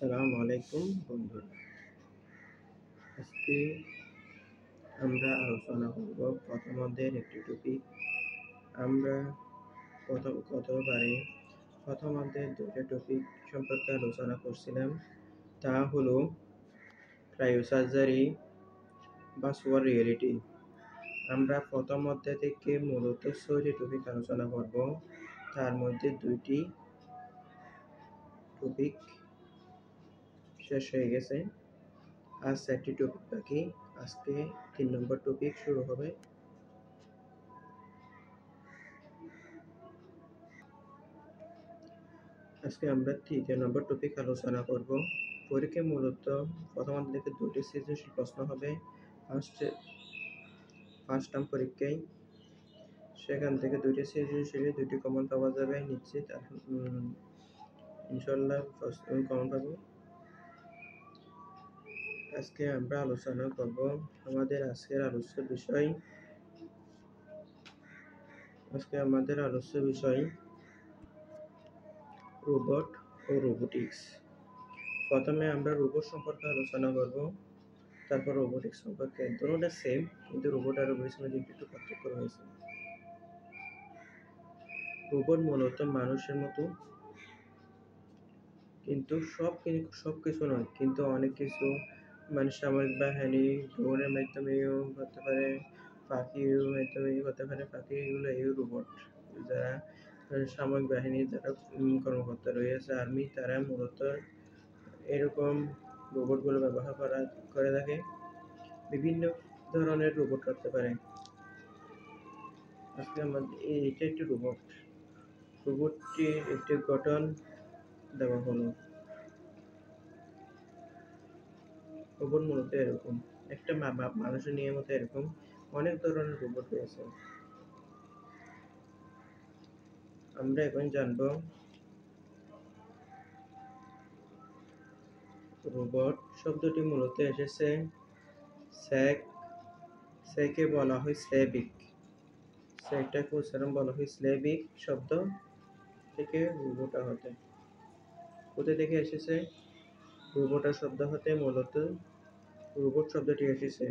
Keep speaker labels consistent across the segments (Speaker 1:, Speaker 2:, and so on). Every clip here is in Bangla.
Speaker 1: আসসালামু আলাইকুম বন্ধুরা। আজকে আমরা আলোচনা করব প্রথমদের একটি টপিক। আমরা প্রথমদের দুইটা টপিক সম্পর্কে আলোচনা করছিলাম। তা হলো ক্রায়োসার্জারি বা সুপার রিয়েলিটি। আমরা প্রথম অধ্যায় থেকে মূলত 6টি টপিক আলোচনা করব। তার মধ্যে 2টি টপিক শেষ হয়ে গেছে। আজ 4টি টপিক বাকি। আজকে 3 নম্বর টপিক শুরু হবে। আজকে আমরা 3 নম্বর টপিক আলোচনা করব। পরীক্ষায় মূলত প্রথম থেকে 2টি সৃজনশীল প্রশ্ন হবে ফার্স্ট টার্ম পরীক্ষায়। সেখান থেকে 2টি সৃজনশীলে 2টি কমন পাওয়া যাবে নিশ্চিত। ইনশাল্লাহ কমন পাবো। আজকে আমরা আলোচনা করব আমাদের আজকের আলোচ্য বিষয় রোবট ও রোবোটিক্স। প্রথমে আমরা রোবট সম্পর্কে আলোচনা করব, তারপর রোবোটিক্স সম্পর্কে। দুটোটা সেম, কিন্তু রোবট আর রোবোটিক্স মধ্যে একটু পার্থক্য রয়েছে। রোবট মূলত মানুষের মতো, কিন্তু সবকিছু নয়, কিন্তু অনেক কিছু মানে সামরিক বাহিনী ড্রোনের মাধ্যমেও করতে পারে, পাখির মাধ্যমেও করতে পারে। পাখিগুলো এই রোবট যারা সামরিক বাহিনীর যারা কর্মকর্তা রয়েছে, আর্মি, তারা মূলত এরকম রোবটগুলো ব্যবহার করে থাকে। বিভিন্ন ধরনের রোবট করতে পারে। আজকে এটা একটি রোবটটির একটি গঠন দেওয়া হলো। রোবট মূলত এরকম একটা মানুষের নিয়মিত এরকম অনেক ধরনের রোবট রয়েছে। আমরা এখন জানব রোবট শব্দটি মূলত এসেছে স্যাকে বলা হয় স্লেভিক। স্যাকটাকে উচ্চারণ বলা হয় স্লেভিক শব্দ থেকে রোবোটা হতে। কোথা থেকে এসেছে? রোবোটা শব্দ হতে মূলত রোবট শব্দটি এসেছে।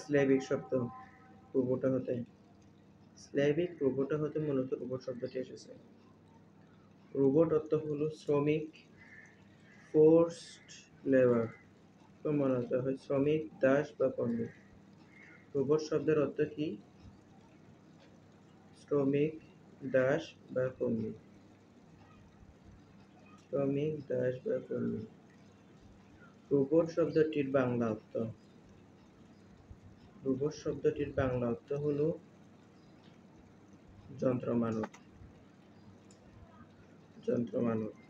Speaker 1: স্লেভিক শব্দ রোবোটা হতে। রোবোটা হতে মূলত রোবট শব্দটি এসেছে। রোবট অর্থ হলো শ্রমিক, ফোর্সড লেবার। মনে হতে হয় শ্রমিক, দাস বা কর্মী। রোবট শব্দের অর্থ কি? শ্রমিক, দাস বা কর্মী। শ্রমিক, দাস বা কর্মী। রোবট শব্দটির বাংলা অর্থ। রোবট শব্দটির বাংলা অর্থ হলো যন্ত্রমানব।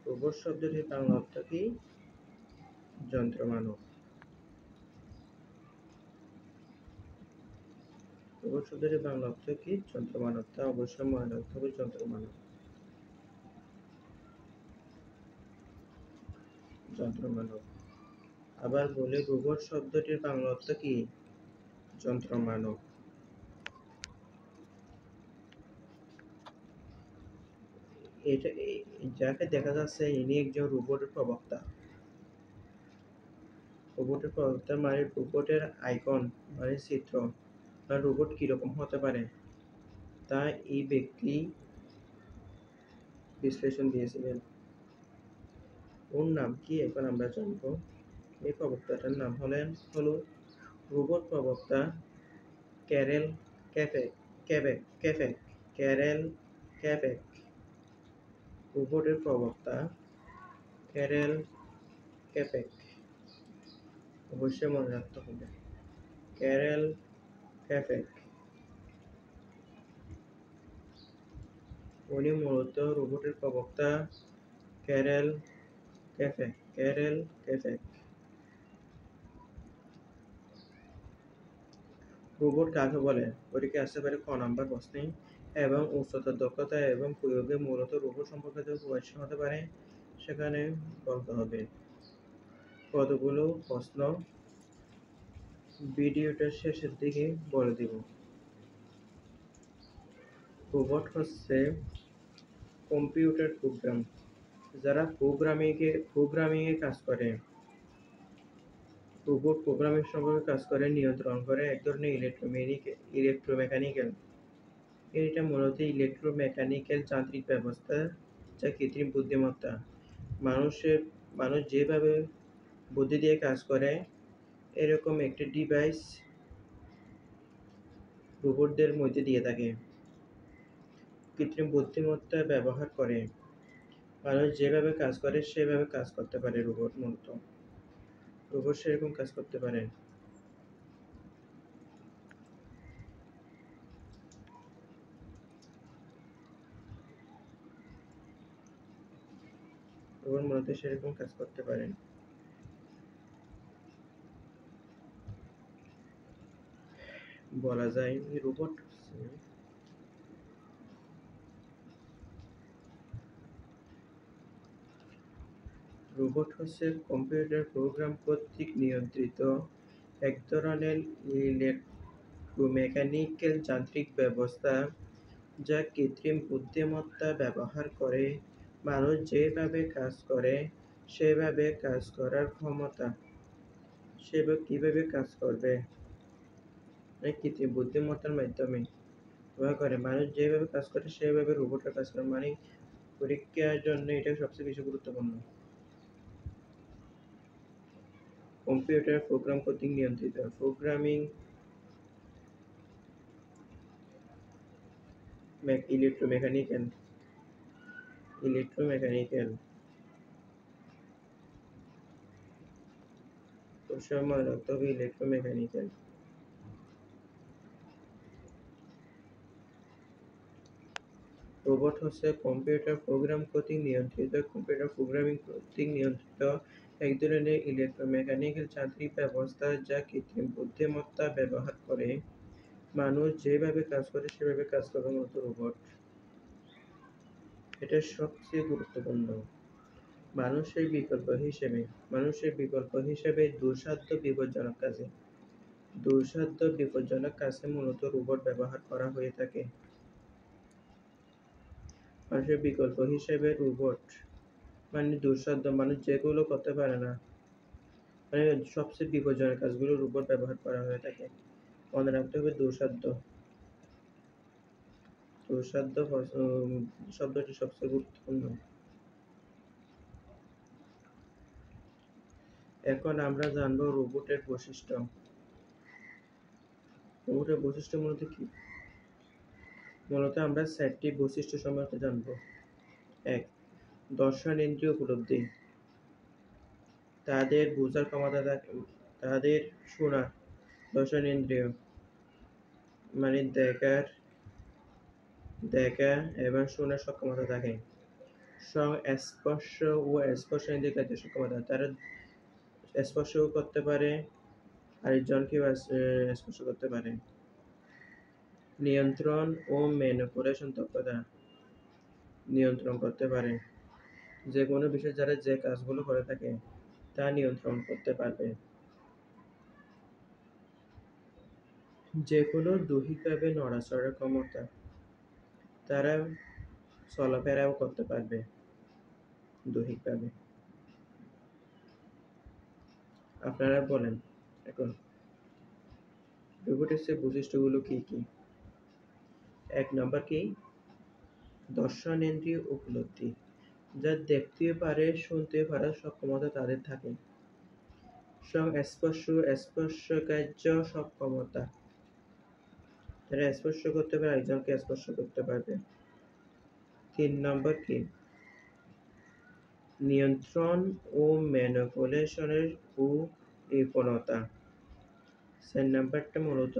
Speaker 1: রোবট শব্দটির বাংলা অর্থ কি? যন্ত্রমানব। রোবট শব্দটির বাংলা অর্থ কি? যন্ত্রমানব। তা অবশ্যই মনে রাখতে হবে, যন্ত্রমানব। আবার বলি, রোবট শব্দটির বাংলা অর্থ কি? যন্ত্রমানব। যাকে দেখা যাচ্ছে ইনি একজন রোবটের প্রবক্তা। মানে রোবটের আইকন, মানে চিত্র, বা রোবট কিরকম হতে পারে তা এই ব্যক্তি বিশ্লেষণ দিয়েছিলেন। ওর নাম কি এখন আমরা জানবো। এই প্রবক্তাটার নাম হলো রোবট প্রবক্তা ক্যারেল ক্যাপেক। রোবটের প্রবক্তা ক্যারেল ক্যাপেক। অবশ্যই মনে রাখতে হবে, ক্যারেল ক্যাপেক। উনি মূলত রোবটের প্রবক্তা ক্যারেল ক্যাপেক। রোবট কাকে বলে? পরীক্ষায় আসতে পারে ক নাম্বার প্রশ্নে। এবং উচ্চতর দক্ষতা এবং প্রয়োগে মূলত রোবট সম্পর্কিত কোয়েশ্চেন হতে পারে, সেখানে বলতে হবে। কতগুলো প্রশ্ন ভিডিওটার শেষের দিকে বলে দিব। রোবট হচ্ছে কম্পিউটার প্রোগ্রাম। যারা প্রোগ্রামিংয়ে কাজ করে, রোবট প্রোগ্রামিং সম্পর্কে কাজ করে, নিয়ন্ত্রণ করে এক ধরনের ইলেক্ট্রোমেকানিক্যাল। এটা মূলত ইলেক্ট্রোমেকানিক্যাল যান্ত্রিক ব্যবস্থা যা কৃত্রিম বুদ্ধিমত্তা। মানুষের মানুষ যেভাবে বুদ্ধি দিয়ে কাজ করে এরকম একটি ডিভাইস রোবটদের মধ্যে দিয়ে থাকে। কৃত্রিম বুদ্ধিমত্তা ব্যবহার করে মানুষ যেভাবে কাজ করে সেভাবে কাজ করতে পারে রোবট মূলত। রোবট সেরকম কাজ করতে পারে। রোবট মূলত সেরকম কাজ করতে পারে। বলা যায় রোবট হচ্ছে কম্পিউটার প্রোগ্রাম কর্তৃক নিয়ন্ত্রিত এক ধরনের ইলেক্ট্রোমেকানিক্যাল যান্ত্রিক ব্যবস্থা যা কৃত্রিম বুদ্ধিমত্তা ব্যবহার করে মানুষ যেভাবে কাজ করে সেভাবে কাজ করার ক্ষমতা। সেভাবে কিভাবে কাজ করবে? এই কৃত্রিম বুদ্ধিমত্তার মাধ্যমে ব্যবহার করে মানুষ যেভাবে কাজ করে সেভাবে রোবটরা কাজ করে। মানে পরীক্ষার জন্য এটা সবচেয়ে বেশি গুরুত্বপূর্ণ। কম্পিউটার প্রোগ্রাম কর্তৃক নিয়ন্ত্রিত। ইলেক্ট্রোমেকানিক্যাল ইলেক্ট্রোমেকানিক্যাল সবসময় মনে রাখতে হবে ইলেক্ট্রোমেকানিক্যাল। রোবট হচ্ছে কম্পিউটার প্রোগ্রাম কর্তৃক নিয়ন্ত্রিত এক ধরনের ইলেক্ট্রোমেকানিক্যাল যান্ত্রিক ব্যবস্থা যা কৃত্রিম বুদ্ধিমত্তা ব্যবহার করে মানুষ যেভাবে কাজ করে সেভাবে কাজ করে মূলত রোবট। এটা সবচেয়ে গুরুত্বপূর্ণ। মানুষের বিকল্প হিসেবে দুঃসাধ্য বিপজ্জনক কাজে মূলত রোবট ব্যবহার করা হয়ে থাকে। মানুষের বিকল্প হিসেবে রোবট মানে দুঃসাধ্য, মানুষ যেগুলো করতে পারে না, মানে সবচেয়ে বিপজ্জনক কাজগুলো রোবট ব্যবহার করা হয়ে থাকে। মনে রাখতে হবে দুঃসাধ্য। দুঃসাধ্য শব্দটি সবচেয়ে গুরুত্বপূর্ণ। এখন আমরা জানবো রোবটের বৈশিষ্ট্য। রোবটের বৈশিষ্ট্য মূলত কি? মূলত আমরা 4টি বৈশিষ্ট্য সম্পর্কে জানব। 1. দর্শনেন্দ্রিয় উপলব্ধি। তাদের বোঝার ক্ষমতা থাকে, তাদের শোনা, দর্শনেন্দ্রিয় মানে দেখা এবং শোনার সক্ষমতা থাকে। স্পর্শ ও স্পর্শেন্দ্রিয় কার্যের সক্ষমতা, তারা স্পর্শও করতে পারে, আরেকজনকেও স্পর্শ করতে পারে। নিয়ন্ত্রণ ও ম্যানিপুলেশন দক্ষতা, নিয়ন্ত্রণ করতে পারে। যে কোনো বিষয় যারা যে কাজগুলো করে থাকে তা নিয়ন্ত্রণ করতে পারবে। যে কোনো দৈহিকভাবে নড়াচড়ার ক্ষমতা, তারা চলাফেরাও করতে পারবে দৈহিকভাবে। আপনারা বলেন এখন রোবটের বৈশিষ্ট্যগুলো কি কি? 1 নম্বর কি? দর্শনেন্দ্রিয় উপলব্ধি, যা দেখতে পারে শুনতে পারার সক্ষমতা তাদের থাকে। স্পর্শকার্য সক্ষমতা, তারা স্পর্শ করতে পারে, একজনকে স্পর্শ করতে পারবে। 3 নম্বর কি? নিয়ন্ত্রণ ও ম্যানিপুলেশনের নিপুণতা। 4 নাম্বারটা মূলত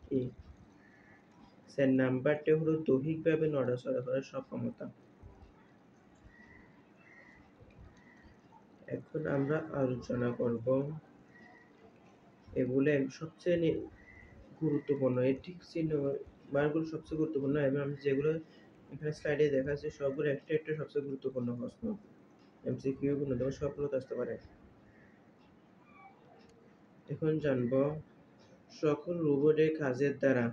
Speaker 1: কি? 4 নাম্বারটা হলো দৈহিকভাবে নড়াচড়া করার সক্ষমতা। এখন আমরা আলোচনা করব এগুলো সবচেয়ে গুরুত্বপূর্ণ, এই মানগুলো সবচেয়ে গুরুত্বপূর্ণ এবং আমি যেগুলো এখানে স্লাইডে দেখাচ্ছি সবগুলো একটা একটা সবচেয়ে গুরুত্বপূর্ণ প্রশ্ন। এমসিকিউ গুলো দেবো, সবগুলো আসতে পারে। এখন জানব সকল রোবটের কাজের দ্বারা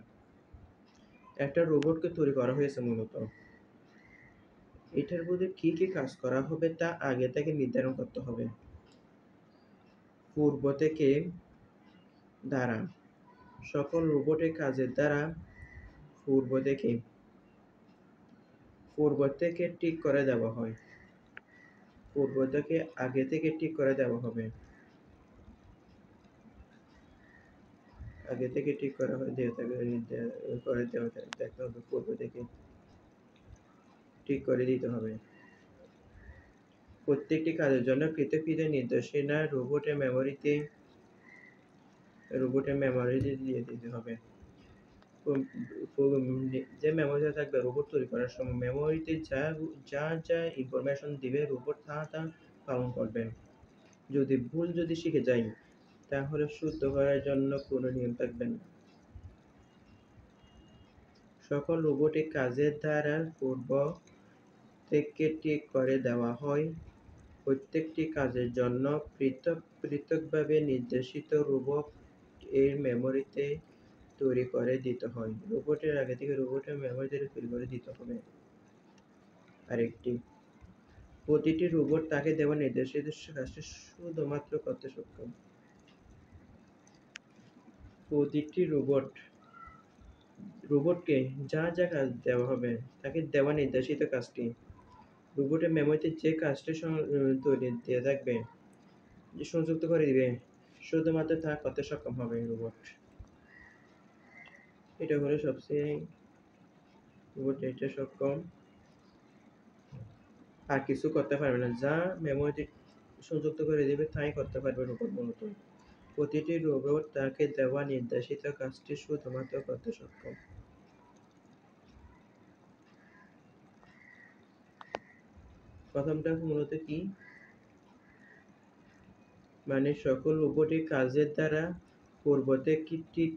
Speaker 1: একটা রোবটকে তৈরি করা হয়েছে মূলত। এটার মধ্যে কি কি কাজ করা হবে তা আগে থেকে নির্ধারণ করতে হবে। পূর্ব থেকে দ্বারা সকল রোবটের কাজের দ্বারা পূর্ব থেকে ঠিক করে দেওয়া হয়। পূর্ব থেকে আগে থেকে ঠিক করে দেওয়া হবে। আগে থেকে ঠিক করা হয় করে দেওয়া দেখতে হবে, পূর্ব থেকে ঠিক করে দিতে হবে। প্রত্যেকটি কাজের জন্য পৃথক পৃথক নির্দেশনা রোবটের মেমোরিতে দিয়ে দিতে হবে। যে মেমোরিতে থাকবে রোবট তৈরি করার সময় মেমোরিতে যা ইনফরমেশন দিবে রোবট তা পালন করবে। যদি শিখে যায় তাহলে শুদ্ধ করার জন্য কোনো নিয়ম থাকবে না। সকল রোবটিক কাজের দ্বারা পূর্ব থেকে ঠিক করে দেওয়া হয়। প্রত্যেকটি কাজের জন্য পৃথকভাবে নির্দেশিত রোবট এর মেমোরিতে তৈরি করে দিতে হয়। রোবটের আগে থেকে রোবটের মেমোরিতে তৈরি করে দিতে হবে। আরেকটি, প্রতিটি রোবট তাকে দেওয়া নির্দেশিত কাজটি শুধুমাত্র করতে সক্ষম। প্রতিটি রোবটকে যা কাজ দেওয়া হবে তাকে দেওয়া নির্দেশিত কাজটি রোবটের মেমোরিতে যে কাজটি তৈরি দিয়ে থাকবে, যে সংযুক্ত করে দিবে, শুধুমাত্র তা করতে সক্ষম হবে রোবট। এটা হলো সবচেয়ে রোবট এটা সক্ষম, আর কিছু করতে পারবে না। যা মেমোরিতে সংযুক্ত করে দিবে তাই করতে পারবে রোবট মূলত। প্রতিটি রোবট তাকে দেওয়া নির্দেশিত কাজটি শুধুমাত্র করতে সক্ষম। প্রথমটা মূলত কি, মানে সকল রোবটিক কাজের দ্বারা পূর্ব থেকে ঠিক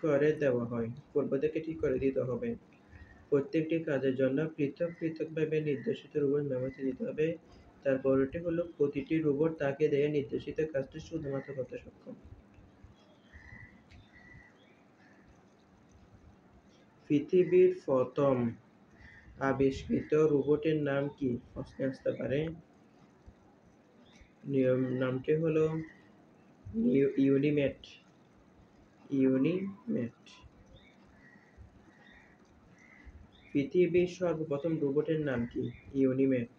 Speaker 1: করে দেওয়া হয়, পূর্ব থেকে ঠিক করে দিতে হবে। প্রত্যেকটি কাজের জন্য পৃথকভাবে নির্দেশিত রোবট মেমোরিতে দিতে হবে। তারপরটি হলো প্রতিটি রোবট তাকে দেয়া নির্দেশিত কাজটি শুধুমাত্র করতে সক্ষম। পৃথিবীর প্রথম আবিষ্কৃত রোবটের নাম কি? প্রশ্নে আসতে পারে। নামটি হলো ইউনিমেট। পৃথিবীর সর্বপ্রথম রোবটের নাম কি? ইউনিমেট।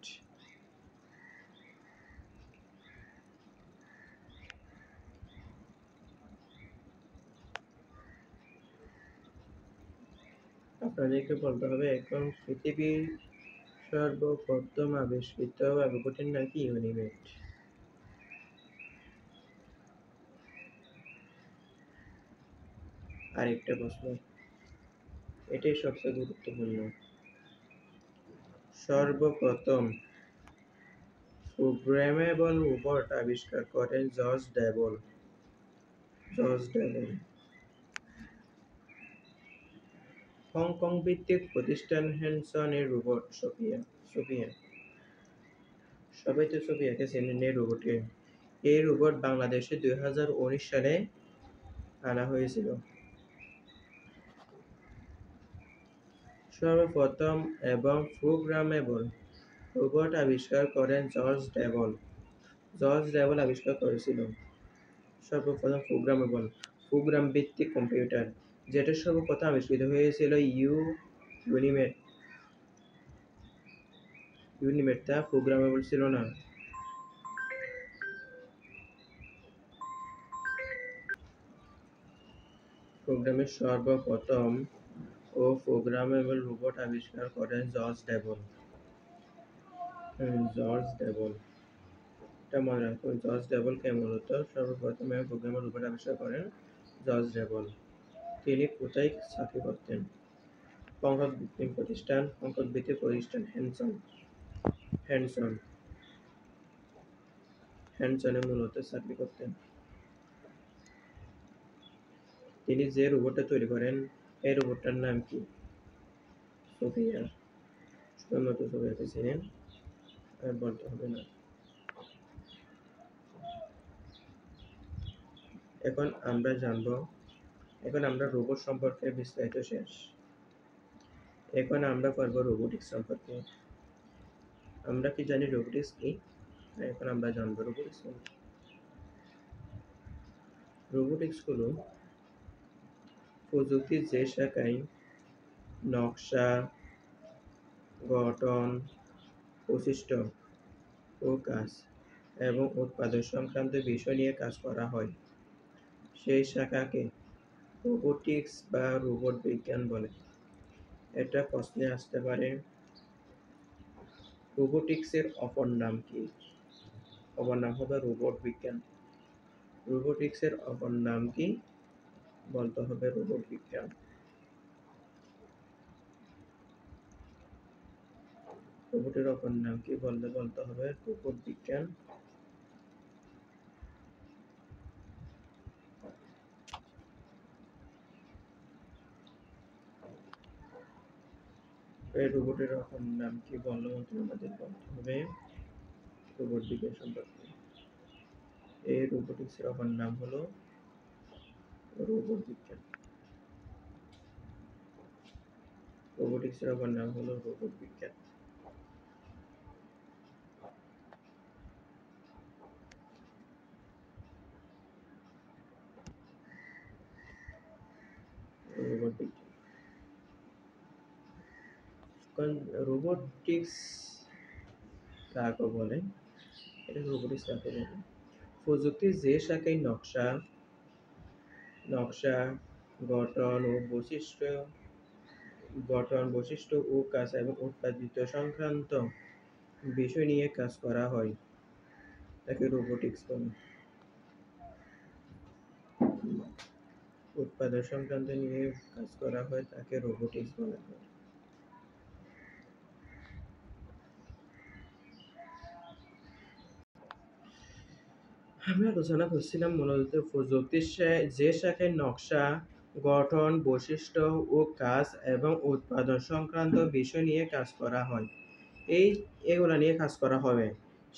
Speaker 1: আপনাদেরকে বলতে হবে এখন পৃথিবীর সর্বপ্রথম আবিষ্কৃত রোবটের নাম কি? ইউনিমেট। আরেকটা প্রশ্ন, এটাই সবচেয়ে গুরুত্বপূর্ণ। সর্বপ্রথম প্রোগ্রামেবল রোবট আবিষ্কার করেন জর্জ ডেবল। হংকং ভিত্তিক প্রতিষ্ঠান হ্যানসন এর রোবট সোফিয়া। সবাই তো সোফিয়াকে চেনেন এই রোবটে। এই রোবট বাংলাদেশে 2019 সালে আনা হয়েছিল। সর্বপ্রথম এবং প্রোগ্রামেবল রোবট আবিষ্কার করেন জর্জ ডেবল আবিষ্কার করেছিল। সর্বপ্রথম প্রোগ্রাম ভিত্তিক কম্পিউটার, যেটা সর্বপ্রথম আবিষ্কৃত হয়েছিল ইউনিমেট, তা প্রোগ্রামেবল ছিল না। প্রোগ্রামের সর্বপ্রথম ও প্রোগ্রামেবল রোবট আবিষ্কার করেন জর্জ ডেবল। এটা মনে রাখুন, জর্জ ডেবলকে মূলত সর্বপ্রথম প্রোগ্রামেবল রোবট আবিষ্কার করেন জর্জ ডেবল। তিনি কোথায় চাকরি করতেন? হংকং ভিত্তিক প্রতিষ্ঠান হ্যানসনে মূলত চাকরি করতেন। তিনি যে রোবটটা তৈরি করেন এই রোবটটার নাম কি? সোফিয়া। শুধুমাত্র সোফিয়াকে চেনেন, আর বলতে হবে না। এখন আমরা রোবট সম্পর্কে বিস্তারিত শেষ। এখন আমরা পড়ব রোবোটিক্স সম্পর্কে। আমরা কি জানি রোবোটিক্স কি? এখন আমরা জানবো রোবোটিক্স কি। রোবোটিক্স হলো প্রযুক্তির যে শাখায় নকশা, গঠন, বৈশিষ্ট্য ও কাজ এবং উৎপাদন সংক্রান্ত বিষয় নিয়ে কাজ করা হয়, সেই শাখাকে রোবোটিক্স বা রোবট বিজ্ঞান বলে। এটা প্রশ্নে আসতে পারে, রোবোটিক্সের অপর নাম কি? অপর নাম হবে রোবট বিজ্ঞান। রোবোটিক্সের অপর নাম কি? বলতে হবে রোবট বিজ্ঞান। রোবটের অপর নাম কি বলতে হবে রোবট বিজ্ঞান। এই রোবটের অপর নাম কি বললে আমাদের বলতে হবে রোবট বিজ্ঞান সম্পর্কে। এই রোবোটিক্সের অপর নাম হলো রোবট বিজ্ঞান। রোবোটিক্সের অপর নাম হলো রোবট বিজ্ঞান। রোবট বিজ্ঞান। কারণ রোবোটিক্স কাকে বলে? এটা রোবোটিক্স কাকে বলে? প্রযুক্তির যে শাখায় নকশা, গঠন ও বৈশিষ্ট্য ও কাজ এবং উৎপাদিত সংক্রান্ত বিষয় নিয়ে কাজ করা হয়, তাকে রোবোটিক্স বলে। উৎপাদন সংক্রান্ত নিয়ে কাজ করা হয়, তাকে রোবোটিক্স বলা হয়। আমরা আলোচনা করছিলাম মূলত প্রযুক্তির যে শাখায় নকশা, গঠন, বৈশিষ্ট্য ও কাজ এবং উৎপাদন সংক্রান্ত বিষয় নিয়ে কাজ করা হয়, এগুলো নিয়ে কাজ করা হবে,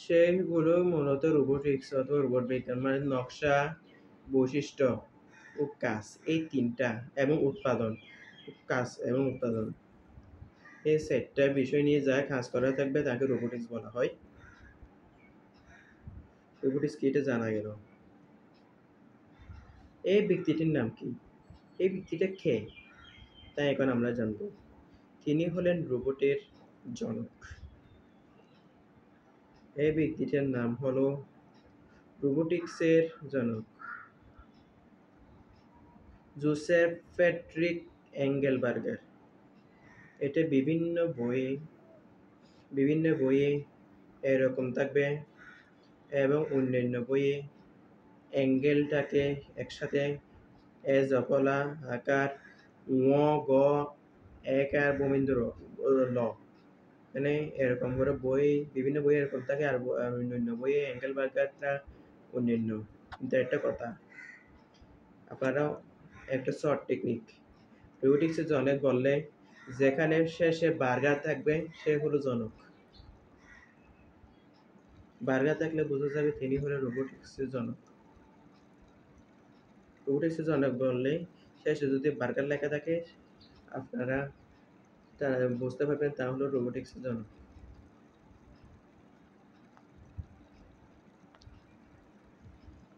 Speaker 1: সেগুলো মূলত রোবোটিক্স অথবা রোবট বিজ্ঞান। মানে নকশা, বৈশিষ্ট্য ও কাজ, এই তিনটা এবং উৎপাদন, এই চারটা বিষয় নিয়ে যা কাজ করা থাকবে তাকে রোবোটিক্স বলা হয়। রোবোটিক্স কি এটা জানা গেল। এই ব্যক্তিটির নাম কি? এই ব্যক্তিটা কে? তাই এখন আমরা জানব। তিনি হলেন রোবটের জনক। এই ব্যক্তিটার নাম হলো রোবোটিক্সের জনক জোসেফ ফ্রেডরিক এঙ্গেলবার্গার। এটা বিভিন্ন বইয়ে এরকম থাকবে এবং অন্যান্য বইয়ে অ্যাঙ্গেলটাকে একসাথে এ জফলা আকার গ একার বমিন্দ্র ল, মানে এরকম করে বিভিন্ন বই এরকম থাকে, আর অন্যান্য বইয়ে অ্যাঙ্গেল বার্গারটা অন্যান্য। কিন্তু একটা কথা, আপনারা একটা শর্ট টেকনিক, রোবোটিক্সের জনক বললে যেখানে শেষে বার্গার থাকবে সে হলো জনক। বার্গার থাকলে বোঝা যাবে তিনি হলো রোবোটিক্সের জনক। রোবোটিক্সের জনক বললে শেষে যদি বার্গার লেখা থাকে, আপনারা বুঝতে পারবেন তা হলো রোবোটিক্সের জনক।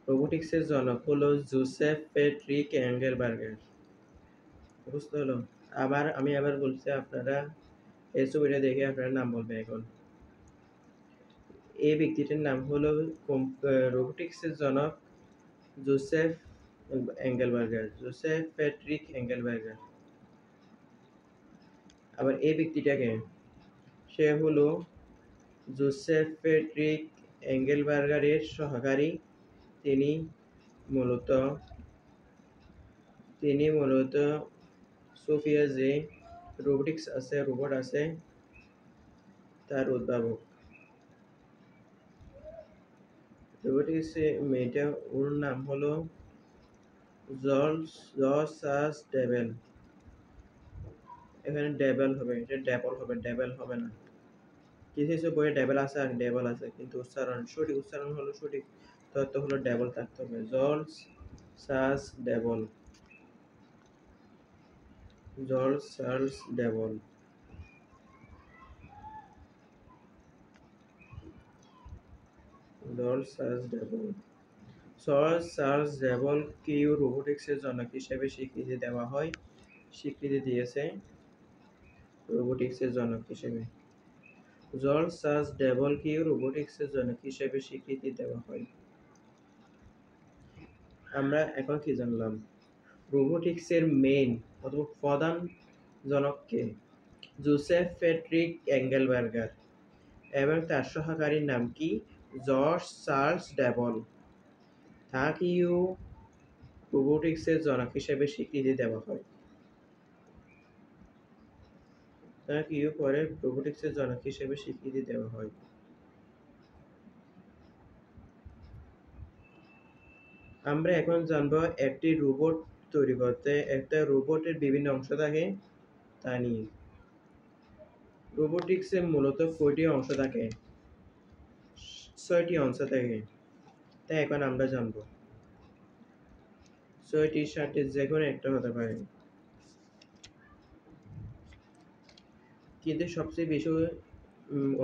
Speaker 1: রোবোটিক্সের জনক হলো জোসেফ ফ্রেডরিক এঙ্গেলবার্গার। বুঝতে হলো? আমি আবার বলছি, আপনারা এই ছবিটা দেখে আপনারা নাম বলবেন এখন। এই ব্যক্তিটির নাম হলো রোবোটিক্সের জনক জোসেফ জোসেফ ফ্রেডরিক এঙ্গেলবার্গার। আবার এই ব্যক্তিটাকে, সে হলো জোসেফ ফ্রেডরিক এঙ্গেলবার্গারের সহকারী। তিনি মূলত সোফিয়া যে রোবট আছে তার উদ্ভাবক। রোবোটিক্স মেয়েটা, ওর নাম হলো জর্জ ডেবেল। এখানে ডেবেল হবে, এটা ডেবেল হবে না। কিছু কিছু বইয়ে ডেবেল আছে আর ডেবল আছে, কিন্তু সঠিক উচ্চারণ হলো, সঠিক তথ্য হলো ডেবল থাকতে হবে। George Charles Devol. চার্জেবল কিউ রোবোটিক্সের জনক হিসেবে স্বীকৃতি দেওয়া হয়। স্বীকৃতি দিয়েছে রোবোটিক্সের জনক হিসেবে। জর্জ চার্জেবলকেও রোবোটিক্সের জনক হিসেবে স্বীকৃতি দেওয়া হয়। আমরা এখন কি জানলাম? রোবোটিক্সের মেইন অথবা প্রধান জনক কে? জোসেফ ফ্রেডরিক এঙ্গেলবার্গার এবং তার সহকারীর নাম কি? George Charles Devol. তাকেও রোবোটিক্সের জনক হিসেবে স্বীকৃতি দেওয়া হয়। তাকেও পরে রোবোটিক্সের জনক হিসেবে স্বীকৃতি দেওয়া হয়। আমরা এখন জানবো একটি রোবট তৈরি করতে একটা রোবটের বিভিন্ন অংশ থাকে তা নিয়ে। রোবোটিক্সে মূলত কয়টি অংশ থাকে? 6টি অংশ থাকে। তাই এখন আমরা জানবো 6টি 7টি যে কোনো একটা হতে পারে, কিন্তু সবচেয়ে বেশি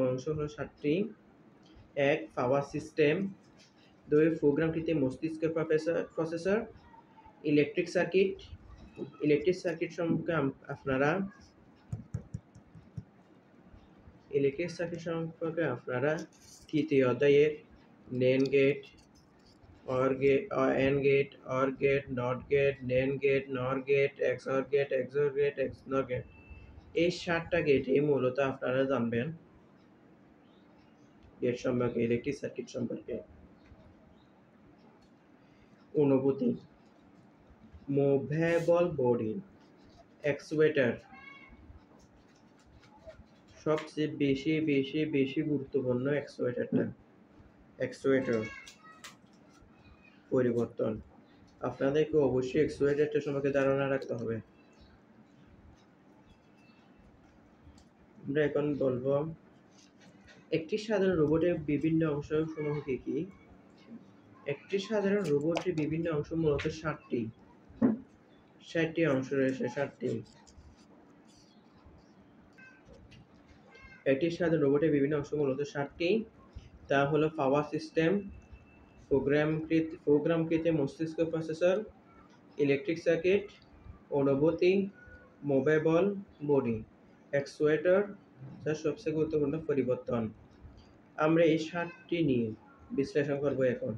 Speaker 1: অংশ হলো 7টি। 1. Power system. 2. প্রোগ্রামকৃত মস্তিষ্ক প্রসেসর। ইলেকট্রিক সার্কিট সম্পর্কে আপনারা তৃতীয় অধ্যায়ের NAND gate, OR gate, AND gate, OR gate, NOT gate, NAND gate, NOR gate, XOR gate, XNOR gate, এই 7টা গেটে মূলত আপনারা জানবেন গেট সম্পর্কে, ইলেকট্রিক সার্কিট সম্পর্কে। অনুভূতি। Movable body. অ্যাকচুয়েটর। সবচেয়ে বেশি গুরুত্বপূর্ণ অ্যাকচুয়েটর পরিবর্তন। আপনাদেরকে অবশ্যই অ্যাকচুয়েটরটা সম্পর্কে ধারণা রাখতে হবে। আমরা এখন বলবো একটি সাধারণ রোবটের বিভিন্ন অংশসমূহ কি কি? একটি সাধারণ রোবটের বিভিন্ন অংশ মূলত 7টি অংশ রয়েছে। 7টি। একটি সাধারণ রোবটের বিভিন্ন অংশ মূলত 7টি। তা হলো পাওয়ার সিস্টেম, প্রোগ্রামকৃত মস্তিষ্ক প্রসেসর, ইলেকট্রিক সার্কিট, অনুভূতি, মুভেবল বডি, অ্যাকচুয়েটর, যা সবচেয়ে গুরুত্বপূর্ণ পরিবর্তন। আমরা এই 7টি নিয়ে বিশ্লেষণ করব এখন।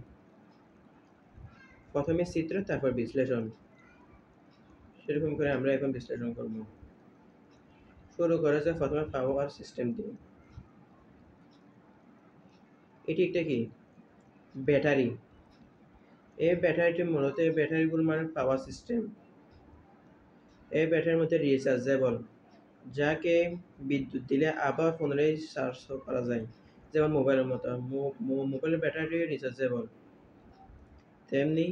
Speaker 1: প্রথমে চিত্র, তারপর বিশ্লেষণ। সেরকম করে আমরা এখন বিশ্লেষণ করব। শুরু করা যাক প্রথমে পাওয়ার সিস্টেম দিয়ে। এটি একটা কি? ব্যাটারি। এই ব্যাটারিটি মূলত ব্যাটারিগুলো মানে পাওয়ার সিস্টেম। এই ব্যাটারির মধ্যে রিচার্জেবল, যাকে বিদ্যুৎ দিলে আবার পুনরায় চার্জ করা যায়, যেমন মোবাইলের মতো। মোবাইলের ব্যাটারি রিচার্জেবল, তেমনি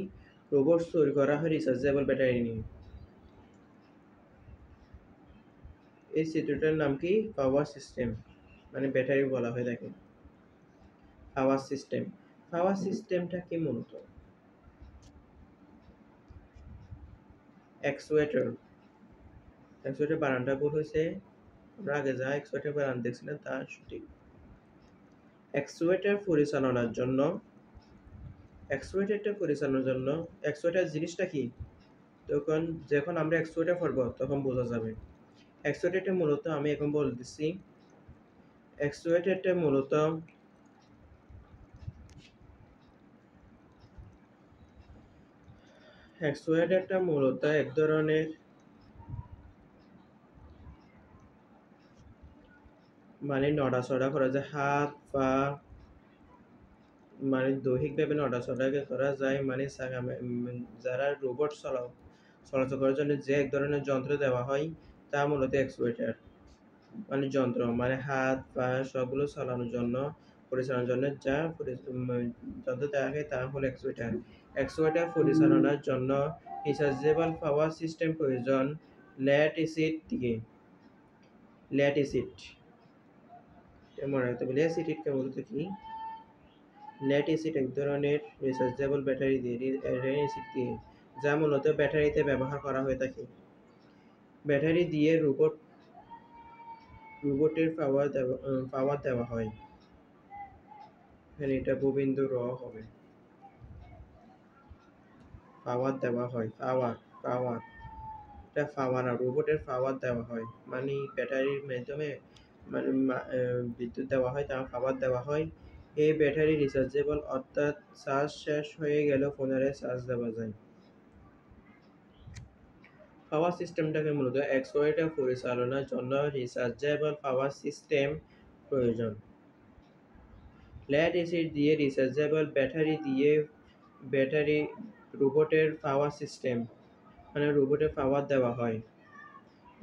Speaker 1: রোবট তৈরি করা হয় রিচার্জেবল ব্যাটারি নিয়ে। এই চিত্রটার নাম কি? পাওয়ার সিস্টেম, মানে ব্যাটারি বলা হয় তাকে। Power system. পাওয়ার সিস্টেমটা কি মূলত? অ্যাকচুয়েটর বানানটা ভুল হয়েছে। আমরা আগে যা অ্যাকচুয়েটর বানান দেখছিলাম তা সঠিক। অ্যাকচুয়েটর জিনিসটা কি? যখন আমরা অ্যাকচুয়েটর পড়ব তখন বোঝা যাবে। অ্যাকচুয়েটরটা মূলত আমি এখন বলে দিচ্ছি। অ্যাকচুয়েটরটা মূলত এক ধরনের মানে নড়াচড়া করা যায়, হাত পা মানে দৈহিকভাবে নড়াচড়া করা যায়, মানে যারা রোবট চলাচল করার জন্য যে এক ধরনের যন্ত্র দেওয়া হয় তা মূলত অ্যাকচুয়েটর। মানে যন্ত্র মানে হাত পা সবগুলো পরিচালনার জন্য যা যন্ত্র দেওয়া হয় তা হলো অ্যাকচুয়েটর। অ্যাকচুয়েটর পরিচালনার জন্য রিচার্জেবল পাওয়ার সিস্টেম প্রয়োজন। লেড অ্যাসিড মনে রাখতে হবে। মূলত কি? লেড অ্যাসিড এক ধরনের রিচার্জেবল ব্যাটারি দিয়ে, যা মূলত ব্যাটারিতে ব্যবহার করা হয়ে থাকে। ব্যাটারি দিয়ে রোবটের পাওয়ার দেওয়া হয়। এখানে এটা গোবিন্দ র হবে। পাওয়ার দেওয়া হয়, পাওয়ার, পাওয়ার। এটা পাওয়ার না, রোবটের পাওয়ার দেওয়া হয়। মানে ব্যাটারির মাধ্যমে মানে বিদ্যুৎ দেওয়া হয়, তার পাওয়ার দেওয়া হয়। এই ব্যাটারি রিচার্জেবল, অর্থাৎ চার্জ শেষ হয়ে গেলেও পুনরায় চার্জ দেওয়া যায়। পাওয়ার সিস্টেমটাকে মূলত এক্সপোর্টার পরিচালনার জন্য রিচার্জেবল পাওয়ার সিস্টেম প্রয়োজন। লেড অ্যাসিড দিয়ে রিচার্জেবল ব্যাটারি রোবটের পাওয়ার সিস্টেম, মানে রোবটের পাওয়ার দেওয়া হয়।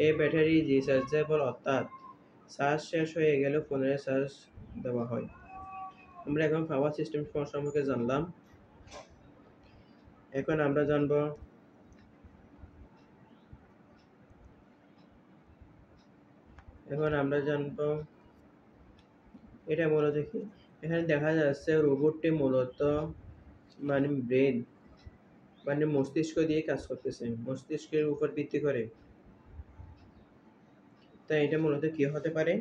Speaker 1: এই ব্যাটারি রিচার্জেবল, অর্থাৎ চার্জ শেষ হয়ে গেলে পুনরায় চার্জ দেওয়া হয়। আমরা এখন পাওয়ার সিস্টেম সম্পর্কে জানলাম। এখন আমরা জানব এটা মূলত কি। এখানে দেখা যাচ্ছে রোবটটি মূলত মানে ব্রেন, মানে মস্তিষ্ক দিয়ে কাজ করতেছে, মস্তিষ্কের উপর ভিত্তি করে। তাই এটা মূলত কি হতে পারে?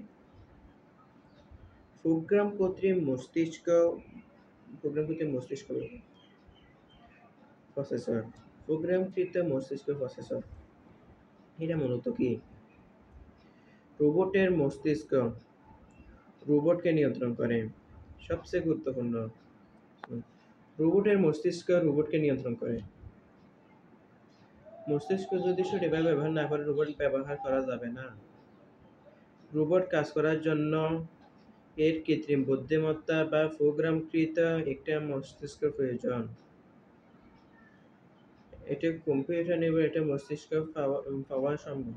Speaker 1: প্রোগ্রাম কর্তৃক মস্তিষ্ক প্রসেসর, প্রোগ্রামকৃত মস্তিষ্ক প্রসেসর। এটা মূলত কি? রোবটের মস্তিষ্ক রোবটকে নিয়ন্ত্রণ করে। সবচেয়ে গুরুত্বপূর্ণ, রোবটের মস্তিষ্ক রোবটকে নিয়ন্ত্রণ করে। মস্তিষ্ক যদি সঠিকভাবে ব্যবহার না করে, রোবট ব্যবহার করা যাবে না। রোবট কাজ করার জন্য এর কৃত্রিম বুদ্ধিমত্তা বা প্রোগ্রামকৃত একটা মস্তিষ্ক প্রয়োজন। এটা কম্পিউটার নির্ভর একটা মস্তিষ্ক পাওয়া সম্ভব।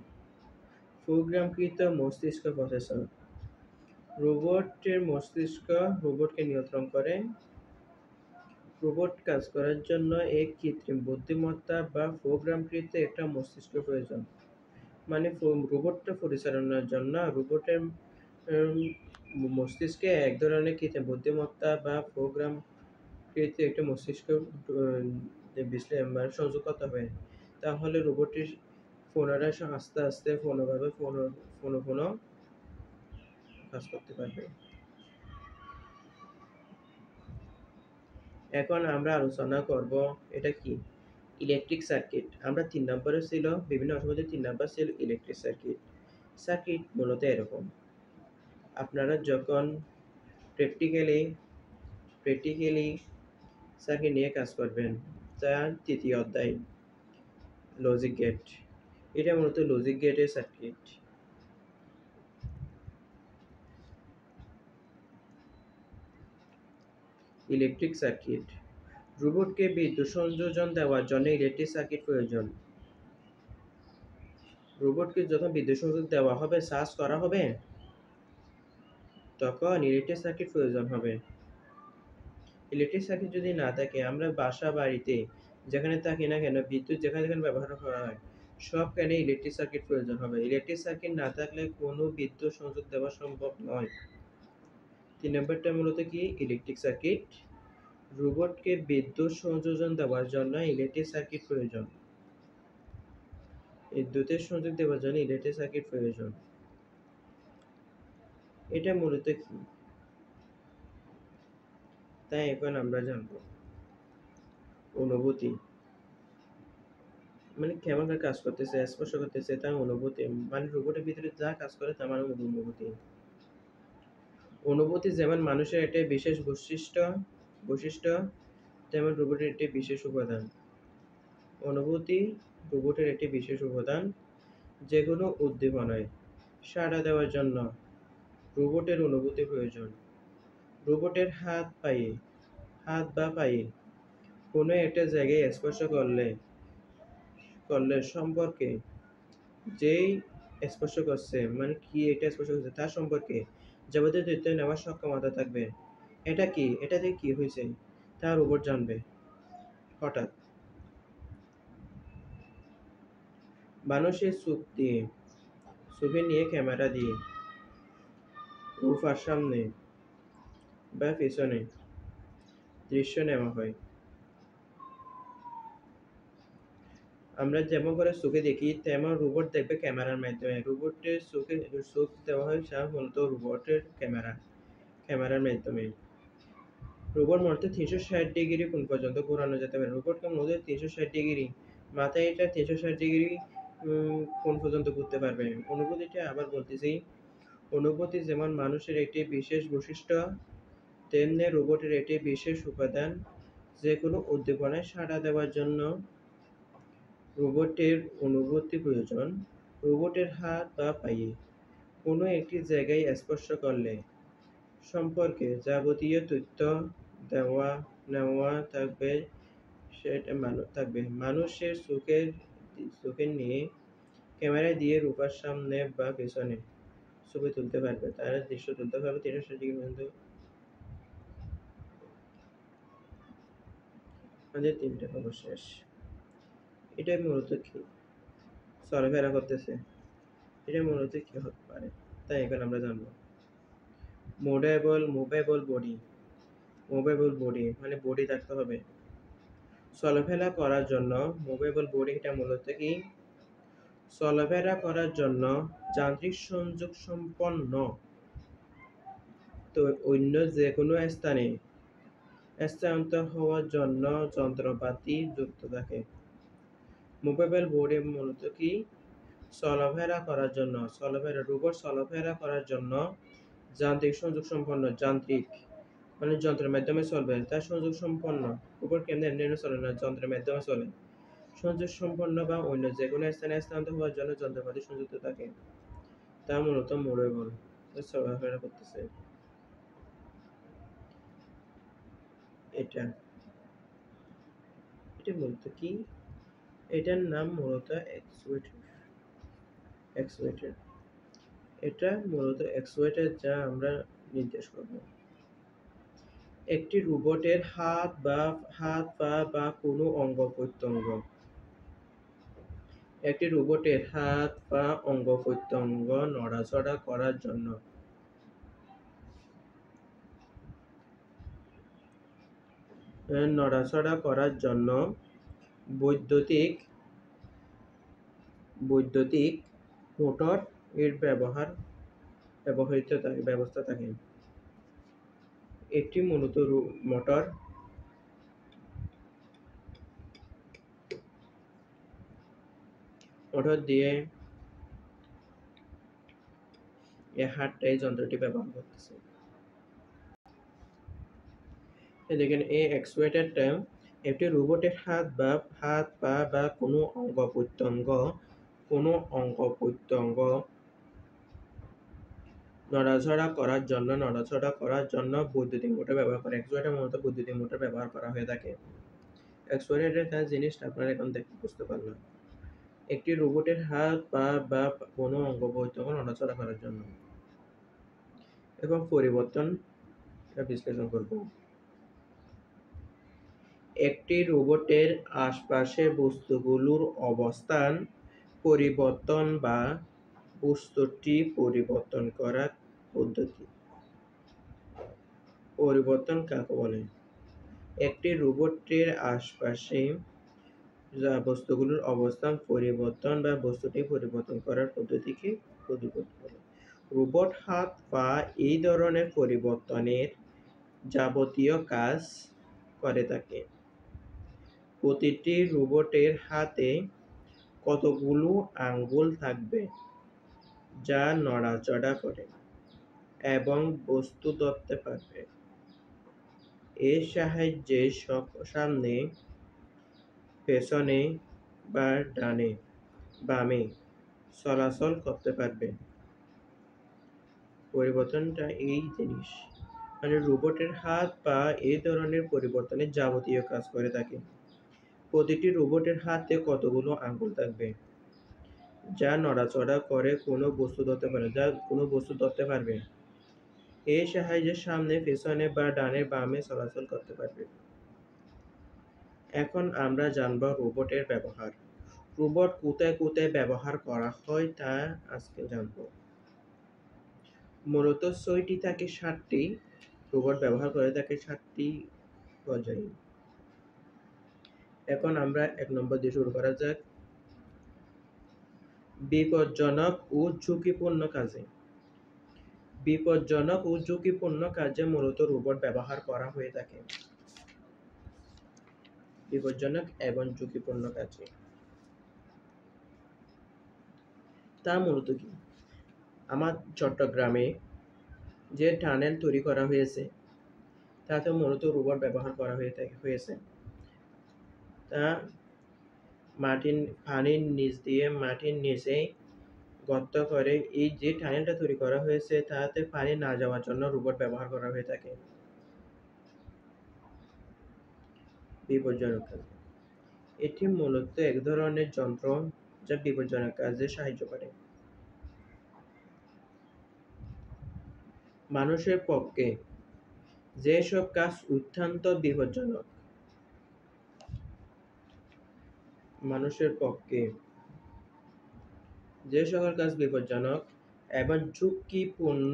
Speaker 1: প্রোগ্রামকৃত মস্তিষ্ক প্রসেসর, রোবটের মস্তিষ্ক রোবটকে নিয়ন্ত্রণ করে। রোবট কাজ করার জন্য এক কৃত্রিম বুদ্ধিমত্তা বা প্রোগ্রামকৃত একটা মস্তিষ্ক প্রয়োজন। মানে রোবটটা পরিচালনার জন্য রোবটের মস্তিষ্কে এক ধরনের কৃত্রিম বুদ্ধিমত্তা বা প্রোগ্রামকৃত একটা মস্তিষ্ক মানে সংযোগ করতে হবে। তাহলে রোবটটি পুনরায় আস্তে আস্তে পুনঃ কাজ করতে পারবে। এখন আমরা আলোচনা করব এটা কি, ইলেকট্রিক সার্কিট। আমরা 3 নম্বরে ছিল, বিভিন্ন অসংখ্য 3 নম্বর ছিল ইলেকট্রিক সার্কিট। সার্কিট মূলত এরকম। আপনারা যখন প্র্যাকটিক্যালি সার্কিট নিয়ে কাজ করবেন, তার 3য় অধ্যায় লজিক গেট। এটা মূলত লজিক গেটের সার্কিট। ইলেকট্রিক সার্কিট, রোবটকে বিদ্যুৎ সংযোজন দেওয়ার জন্য ইলেকট্রিক সার্কিট প্রয়োজন। রোবটকে যখন বিদ্যুৎ সংযোগ দেওয়া হবে, চার্জ করা হবে, তখন ইলেকট্রিক সার্কিট প্রয়োজন হবে। ইলেকট্রিক সার্কিট যদি না থাকে, আমরা বাসা বাড়িতে যেখানে থাকি না কেন, বিদ্যুৎ যেখানে যেখানে ব্যবহার করা হয়, সবখানে ইলেকট্রিক সার্কিট প্রয়োজন হবে। ইলেকট্রিক সার্কিট না থাকলে কোনো বিদ্যুৎ সংযোগ দেওয়া সম্ভব নয়। 3 নম্বরটা মূলত কি, ইলেকট্রিক সার্কিট। রোবটকে বিদ্যুৎ সংযোজন দেওয়ার জন্য ইলেকট্রিক সার্কিট প্রয়োজন। বিদ্যুতের সংযোগ দেওয়ার জন্য ইলেকট্রিক সার্কিট প্রয়োজন। এটা মূলত কি, তাই এখন আমরা জানবো অনুভূতি, মানে কেমন কাজ করতেছে, স্পর্শ করতেছে, তার অনুভূতি। মানে রোবটের ভিতরে যা কাজ করে তার মানে অনুভূতি। অনুভূতি যেমন মানুষের একটা বিশেষ বৈশিষ্ট্য, তেমন রোবটের একটি বিশেষ উপাদান। অনুভূতি রোবটের একটি বিশেষ উপাদান। যেকোনো উদ্দীপনায় সাড়া দেওয়ার জন্য রোবটের অনুভূতি প্রয়োজন। রোবটের হাত বা পায়ে কোনো একটা জায়গায় স্পর্শ করলে সম্পর্কে, যেই স্পর্শ করছে, মানে কি এটা স্পর্শ করছে তার সম্পর্কে যাবতীয় তথ্য নেওয়ার সক্ষমতা থাকবে। এটা কি, এটাতে কি হয়েছে তা রোবট জানবে। হঠাৎ মানুষের চোখে নিয়ে ক্যামেরা দিয়ে রূপার সামনে বা পেছনে দৃশ্য নেওয়া হয়। আমরা যেমন করে চোখে দেখি, তেমন রোবট দেখবে ক্যামেরার মাধ্যমে। রোবটের চোখ দেওয়া হয় মূলত রোবটের ক্যামেরার মাধ্যমে। রোবট মূলত ৩৬০ ডিগ্রি কোণ পর্যন্ত ঘোরানো যেতে পারে। রোবটকে মূলত ৩৬০ ডিগ্রি মাথায় এটা ৩৬০ ডিগ্রি কোণ পর্যন্ত ঘুরতে পারবে। অনুভূতিটা আবার বলতেছি, অনুভূতি যেমন মানুষের একটি বিশেষ বৈশিষ্ট্য, তেমনি রোবটের একটি বিশেষ উপাদান। যেকোনো উদ্দীপনায় সাড়া দেওয়ার জন্য রোবটের অনুভূতি প্রয়োজন। রোবটের হাত বা পায়ে কোনো একটি জায়গায় স্পর্শ করলে সম্পর্কে যাবতীয় তথ্য দেওয়া নেওয়া থাকবে, সেটা থাকবে। মানুষের চোখের নিয়ে ক্যামেরা দিয়ে রূপার সামনে বা পেছনে ছবি তুলতে পারবে, তারা দৃশ্য তুলতে পারবে ৩৬০ ডিগ্রি পর্যন্ত। আমাদের ৩টা খবর শেষ। এটাই মূলত কি চলাফেরা করতেছে, এটা মূলত কি হতে পারে তাই এখন আমরা জানবো। মুভেবল বডি, মুভেবল বডি মানে বডি থাকতে হবে চলাফেরা করার জন্য। মুভেবল বডি এটা মূলত কি চলাফেরা করার জন্য যান্ত্রিক সংযোগ সম্পন্ন, তো অন্য যে কোনো স্থানে স্থানান্তর হওয়ার জন্য যন্ত্রপাতি যুক্ত থাকে। মুভেবল বডি মূলত কি চলাফেরা করার জন্য, রোবট চলাফেরা করার জন্য যান্ত্রিক সংযোগ সম্পন্ন, যান্ত্রিক মানে যন্ত্রের মাধ্যমে চলবে, তার সংযোগ সম্পন্ন। রোবট কেমনে এমনি চলে না, যন্ত্রের মাধ্যমে চলে। সংযোগ সম্পন্ন বা অন্য যে কোনো স্থানে স্থানান্তর হওয়ার জন্য যন্ত্রপাতি সংযুক্ত থাকে, তা মূলত মুভেবল চলাফেরা করতেছে। এটা এটা মূলত কি, এটার নাম মূলত এক্সুয়েটার। এটা মূলত এক্সুয়েটার, যা আমরা নির্দেশ করব। একটি রোবটের হাত পা বা কোনো অঙ্গ প্রত্যঙ্গ, একটি রোবটের হাত পা অঙ্গ প্রত্যঙ্গ নড়াচড়া করার জন্য বৈদ্যুতিক মোটর এর ব্যবস্থা থাকে। একটি মূলত মোটর দিয়ে এই যন্ত্রটি ব্যবহার করতেছে। দেখেন এই এক্সুয়েটারটা একটি রোবটের হাত পা বা কোনো অঙ্গ প্রত্যঙ্গ নড়াচড়া করার জন্য বৈদ্যুতিক মোটর ব্যবহার করে। এক্সুয়েটার মূলত বৈদ্যুতিক মোটর ব্যবহার করা হয়ে থাকে। এক্সুয়েটারের কাজ জিনিসটা আপনারা এখন বুঝতে পারলাম। একটি রোবটের হাত পা বা কোনো অঙ্গ প্রত্যঙ্গ নড়াচড়া করার জন্য। এখন পরিবর্তন বিশ্লেষণ করব। একটি রোবটের আশপাশের বস্তুগুলোর অবস্থান পরিবর্তন বা বস্তুটি পরিবর্তন করার পদ্ধতি। পরিবর্তন কাকে বলে? একটি রোবটের আশপাশে বস্তুগুলোর অবস্থান পরিবর্তন বা বস্তুটি পরিবর্তন করার পদ্ধতিকে পরিবর্তন বলে। রোবট হাত পা এই ধরনের পরিবর্তনের যাবতীয় কাজ করে থাকে। প্রতিটি রোবটের হাতে কতগুলো আঙ্গুল থাকবে যা নড়াচড়া করে এবং বস্তু ধরতে পারবে। এর সাহায্যে সামনে, পেছনে বা ডানে বামে চলাচল করতে পারবে। পরিবর্তনটা এই জিনিস মানে রোবটের হাত পা এই ধরনের পরিবর্তনের যাবতীয় কাজ করে থাকে। প্রতিটি রোবটের হাতে কতগুলো আঙ্গুল থাকবে যা নড়াচড়া করে কোনো বস্তু ধরতে পারবে। এই সাহায্যে সামনে, পেছনে বা ডানে বামে চলাচল করতে পারবে। এখন আমরা জানব রোবটের ব্যবহার। রোবট কোথায় কোথায় ব্যবহার করা হয় তা আজকে জানব। মূলত ৬টি থেকে ৭টি রোবট ব্যবহার করে থাকে ৭টি পর্যায়ে। এখন আমরা ১ নম্বর দিয়ে শুরু করা যাক। বিপজ্জনক ও ঝুঁকিপূর্ণ কাজে। বিপজ্জনক ও ঝুঁকিপূর্ণ কাজে মূলত রোবট ব্যবহার করা হয়ে থাকে। বিপজ্জনক এবং ঝুঁকিপূর্ণ কাজে তা মূলত কি? আমার চট্টগ্রামে যে টানেল তৈরি করা হয়েছে তাতে মূলত রোবট ব্যবহার করা হয়েছে। তা পানির নিচ দিয়ে মাটির নিচে গর্ত করে এই যে টানেলটা তৈরি করা হয়েছে তাতে পানি না যাওয়ার জন্য রোবট ব্যবহার করা হয়ে থাকে। বিপজ্জনক কাজ, এটি মূলত এক ধরনের যন্ত্র যা বিপজ্জনক কাজে সাহায্য করে। মানুষের পক্ষে যেসব কাজ অত্যন্ত বিপজ্জনক, মানুষের পক্ষে যে সকল কাজ বিপজ্জনক এবং ঝুঁকিপূর্ণ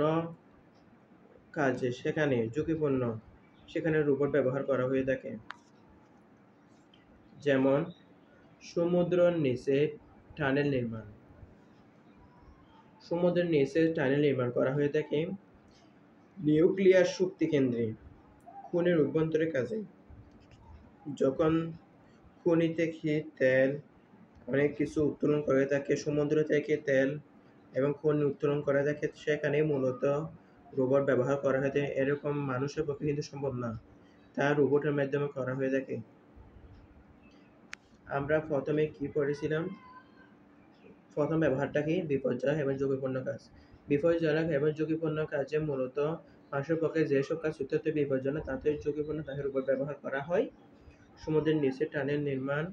Speaker 1: কাজে সেখানে রোবট ব্যবহার করা হয়ে থাকে। যেমন সমুদ্রের নিচে টানেল নির্মাণ। সমুদ্রের নিচে টানেল নির্মাণ করা হয়ে থাকে নিউক্লিয়ার শক্তি কেন্দ্রে খনির অভ্যন্তরের কাজে। যখন খনি থেকে তেল অনেক কিছু উত্তোলন করে থাকে, সমুদ্র থেকে তেল এবং খনি উত্তোলন করা থাকে, সেখানে মূলত রোবট ব্যবহার করা হয়ে থাকে। এরকম মানুষের পক্ষে কিন্তু সম্ভব না, তা রোবটের মাধ্যমে করা হয়ে থাকে। আমরা প্রথমে কি পড়েছিলাম? প্রথম ব্যবহারটা কি? বিপজ্জনক এবং ঝুঁকিপূর্ণ কাজ। বিপজ্জনক এবং ঝুঁকিপূর্ণ কাজে মূলত মানুষের পক্ষে যেসব কাজ অত্যন্ত বিপজ্জনক তাতে ঝুঁকিপূর্ণ তাদের উপর ব্যবহার করা হয়। সমুদ্রের নিচে টানেল নির্মাণ,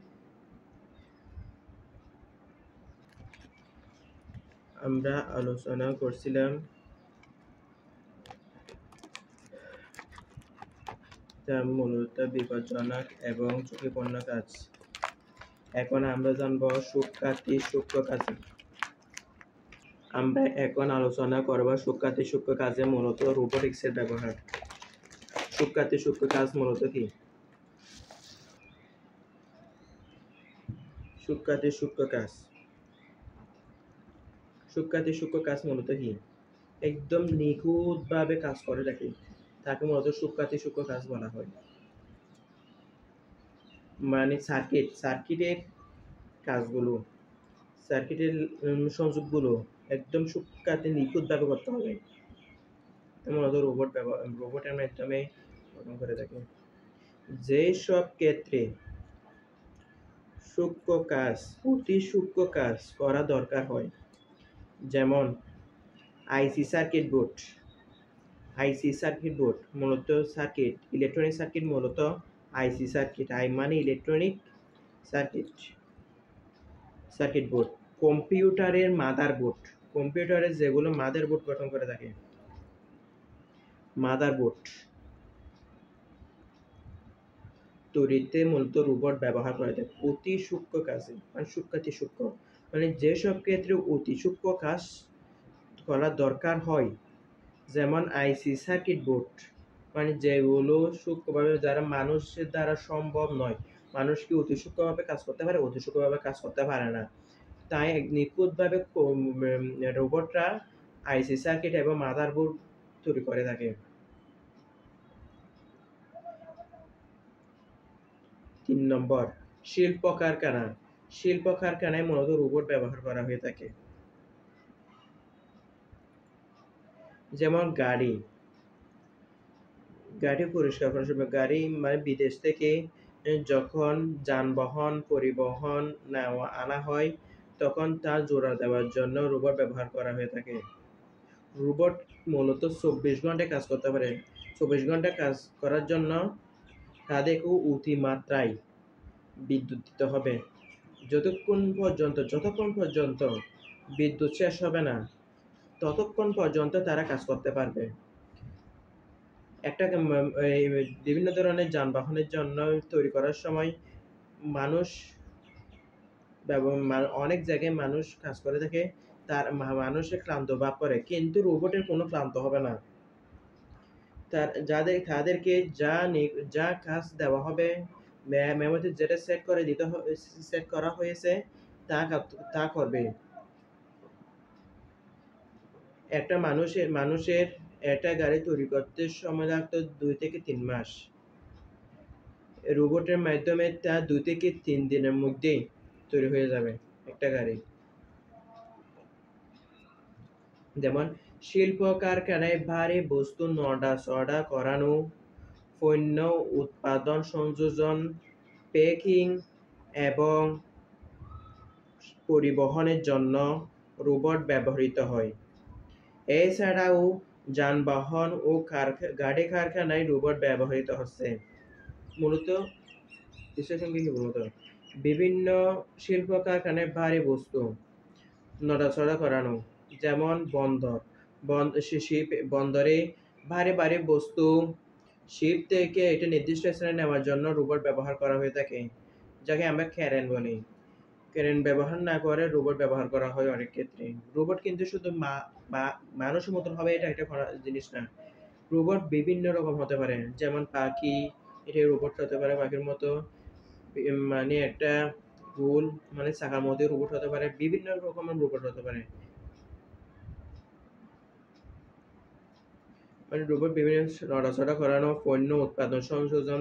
Speaker 1: আমরা আলোচনা করছিলাম যা মূলত বিপজ্জনক এবং ঝুঁকিপূর্ণ কাজ। এখন আমরা জানবো সূক্ষ্মাতি সূক্ষ্ম কাজ। আমরা এখন আলোচনা করব সূক্ষ্মাতি সূক্ষ্ম কাজে মূলত রোবোটিক্সের ব্যবহার। সূক্ষ্মাতি সূক্ষ্ম কাজ মূলত কি? সূক্ষ্মাতি সূক্ষ্ম কাজ, সূক্ষ্মাতি সূক্ষ্ম কাজ মূলত কি? একদম নিখুঁতভাবে কাজ করে থাকে, তাকে মূলত সূক্ষ্মাতি সূক্ষ্ম কাজ বলা হয়। মানে সার্কিটের কাজগুলো, সার্কিটের সংযোগগুলো একদম সূক্ষ্মাতি নিখুঁতভাবে করতে হবে, মূলত রোবটের মাধ্যমে গঠন করে থাকে। যেসব ক্ষেত্রে সূক্ষ্ম কাজ, অতি সূক্ষ্ম কাজ করা দরকার হয়, যেমন আইসি সার্কিট বোর্ড। আইসি সার্কিট বোর্ড মূলত সার্কিট, ইলেকট্রনিক সার্কিট মূলত আইসি সার্কিট, আই মানে ইলেকট্রনিক সার্কিট বোর্ড। কম্পিউটারের মাদারবোর্ড, কম্পিউটারের যেগুলো মাদারবোর্ড গঠন করে থাকে, মাদারবোর্ড তৈরিতে মূলত রোবট ব্যবহার করা যায় অতি সূক্ষ্ম কাজে, মানে সূক্ষ্মাতি সূক্ষ্ম, মানে যেসব ক্ষেত্রে অতি সূক্ষ্ম কাজ করা দরকার হয়, যেমন আইসি সার্কিট বোর্ড, মানে যেগুলো সূক্ষ্মভাবে যারা মানুষের দ্বারা সম্ভব নয়, মানুষ কি অতি সূক্ষ্মভাবে কাজ করতে পারে? অতি সূক্ষ্মভাবে কাজ করতে পারে না, তাই নিখুঁতভাবে রোবটরা আইসি সার্কিট এবং মাদারবোর্ড তৈরি করে থাকে। 3 নম্বর, শিল্প কারখানা। শিল্প কারখানায় মূলত রোবট ব্যবহার করা হয়ে থাকে। যেমন গাড়ি পরিষ্কার করার সময়, গাড়ি মানে বিদেশ থেকে যখন যানবাহন পরিবহন আনা হয়, তখন তা জোড়া দেওয়ার জন্য রোবট ব্যবহার করা হয়ে থাকে। রোবট মূলত 24 ঘন্টায় কাজ করতে পারে। 24 ঘন্টা কাজ করার জন্য তাদেরকে অতিমাত্রায় বিদ্যুৎ দিতে হবে। যতক্ষণ পর্যন্ত বিদ্যুৎ শেষ হবে না, ততক্ষণ পর্যন্ত তারা কাজ করতে পারবে। বিভিন্ন ধরনের যানবাহনের জন্য তৈরি করার সময় অনেক জায়গায় মানুষ কাজ করে থাকে, মানুষে ক্লান্ত ভাব করে, কিন্তু রোবটের কোনো ক্লান্ত হবে না। তাদেরকে যা কাজ দেওয়া হবে, মেমোরিতে যেটা সেট করা হয়েছে তা করবে। একটা মানুষের একটা গাড়ি তৈরি করতে সময় লাগতো 2 থেকে 3 মাস। রোবটের মাধ্যমে তা 2 থেকে 3 দিনের মধ্যেই তৈরি হয়ে যাবে একটা গাড়ি। যেমন শিল্প কারখানায় ভারী বস্তু নড়াচড়া করানো, পণ্য উৎপাদন, সংযোজন, প্যাকিং এবং পরিবহনের জন্য রোবট ব্যবহৃত হয়। এছাড়াও যানবাহন ও গাড়ি কারখানায় রোবট ব্যবহৃত হচ্ছে। মূলত বিভিন্ন শিল্প কারখানায় ভারী বস্তু নড়াচড়া করানো, যেমন বন্দরে ভারী ভারী বস্তু শিপ থেকে একটা নির্দিষ্ট স্থানে নেওয়ার জন্য রোবট ব্যবহার করা হয়ে থাকে, যাকে আমরা ক্রেন বলি। ক্রেন ব্যবহার না করে রোবট ব্যবহার করা হয় অনেক ক্ষেত্রে। রোবট কিন্তু শুধু মানুষের মতন হবে এটা একটা জিনিস না। রোবট বিভিন্ন রকম হতে পারে, যেমন পাখি, এটা রোবট হতে পারে পাখির মতো। মানে একটা গোল, মানে চাকার মধ্যে রোবট হতে পারে, বিভিন্ন রকমের রোবট হতে পারে। মানে রোবট বিভিন্ন নড়াচড়া করানো, পণ্য উৎপাদন, সংযোজন,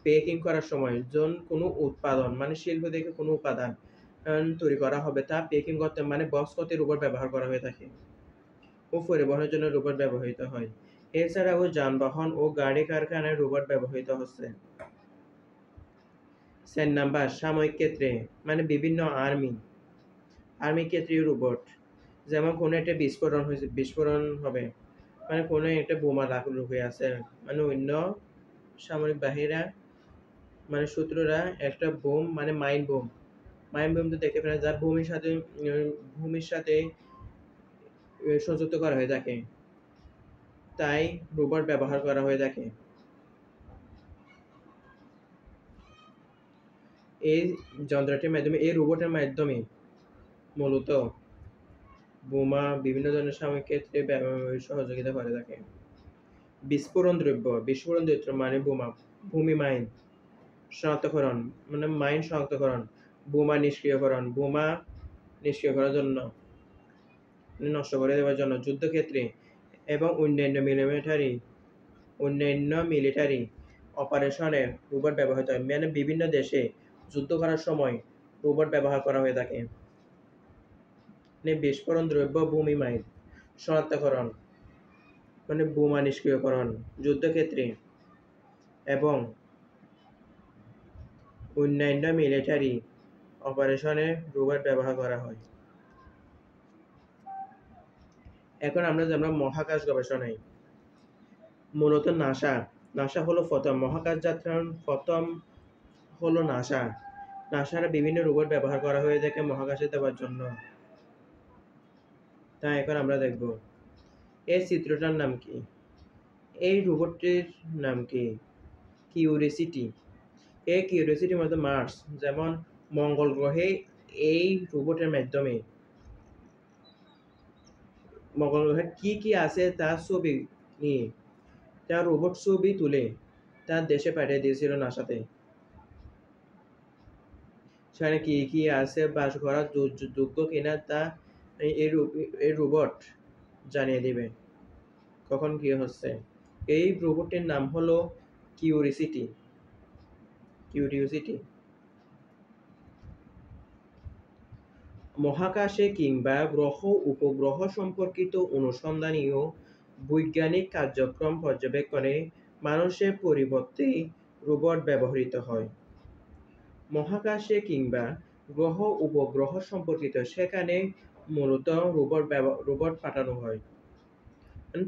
Speaker 1: প্যাকিং করার সময় কোনো উৎপাদন মানে শিল্প থেকে কোনো উপাদান তৈরি করা হবে তা প্যাকিং করতে মানে বক্স করতে রোবট ব্যবহার করা হয়ে থাকে ও পরিবহনের জন্য রোবট ব্যবহৃত হয়। এছাড়াও যানবাহন ও গাড়ি কারখানায় রোবট ব্যবহৃত হচ্ছে। 4 নাম্বার সাময়িক ক্ষেত্রে, মানে বিভিন্ন আর্মি ক্ষেত্রে রোবট। যেমন কোনো একটা বিস্ফোরণ হবে, মানে কোনো একটা বোমা লুকিয়ে আছে, মানে অন্য সামরিক বাহিনীরা মানে শত্রুরা একটা বোম মানে মাইন বোম তো দেখতে পারে, যা ভূমির সাথে সংযুক্ত করা হয়ে থাকে, তাই রোবট ব্যবহার করা হয়ে থাকে। এই রোবটের মাধ্যমে মূলত বোমা বিভিন্ন ধরনের সামরিক ক্ষেত্রে সহযোগিতা করে থাকে। বিস্ফোরণ দ্রব্য মানে বোমা, মাইন শনাক্তকরণ, মানে মাইন শনাক্তকরণ, বোমা নিষ্ক্রিয় করার জন্য, নষ্ট করে দেওয়ার জন্য যুদ্ধক্ষেত্রে এবং অন্যান্য মিলিটারি অপারেশনে রোবট ব্যবহৃত হয়। মানে বিভিন্ন দেশে যুদ্ধ করার সময় রোবট ব্যবহার করা হয়ে থাকে। বিস্ফোরণ দ্রব্য, মাইন শনাক্তকরণ, মানে বোমা নিষ্ক্রিয়করণ যুদ্ধক্ষেত্রে এবং অন্যান্য মিলিটারি অপারেশনে রোবট ব্যবহার করা হয়। এখন আমরা যাব মহাকাশ গবেষণায়। মূলত নাসা হলো মহাকাশ যাত্রার প্রথম হলো নাসার বিভিন্ন রোবট ব্যবহার করা হয়ে থাকে মহাকাশে দেওয়ার জন্য। তা এখন আমরা দেখব এই চিত্রটার নাম কি, এই রোবটটির নাম কি, কিউরিওসিটি। এই কিউরিওসিটির মধ্যে মার্স, যেমন মঙ্গল গ্রহে এই রোবটের মাধ্যমে মঙ্গল গ্রহে কি আছে তার ছবি নিয়ে তার রোবট ছবি তুলে তার দেশে পাঠিয়ে দিয়েছিল নাসাতে। সেখানে কি আছে, বাস করার যোগ্য কিনা তা এই রোবট জানিয়ে দিবে কখন কি হচ্ছে। এই রোবটটির নাম হলো কিউরিওসিটি। মহাকাশে কিংবা গ্রহ উপগ্রহ সম্পর্কিত অনুসন্ধানীয় বৈজ্ঞানিক কার্যক্রম পর্যবেক্ষণে মানুষের পরিবর্তে রোবট ব্যবহৃত হয়। মহাকাশে কিংবা গ্রহ উপগ্রহ সম্পর্কিত সেখানে মূলত রোবট পাঠানো হয়।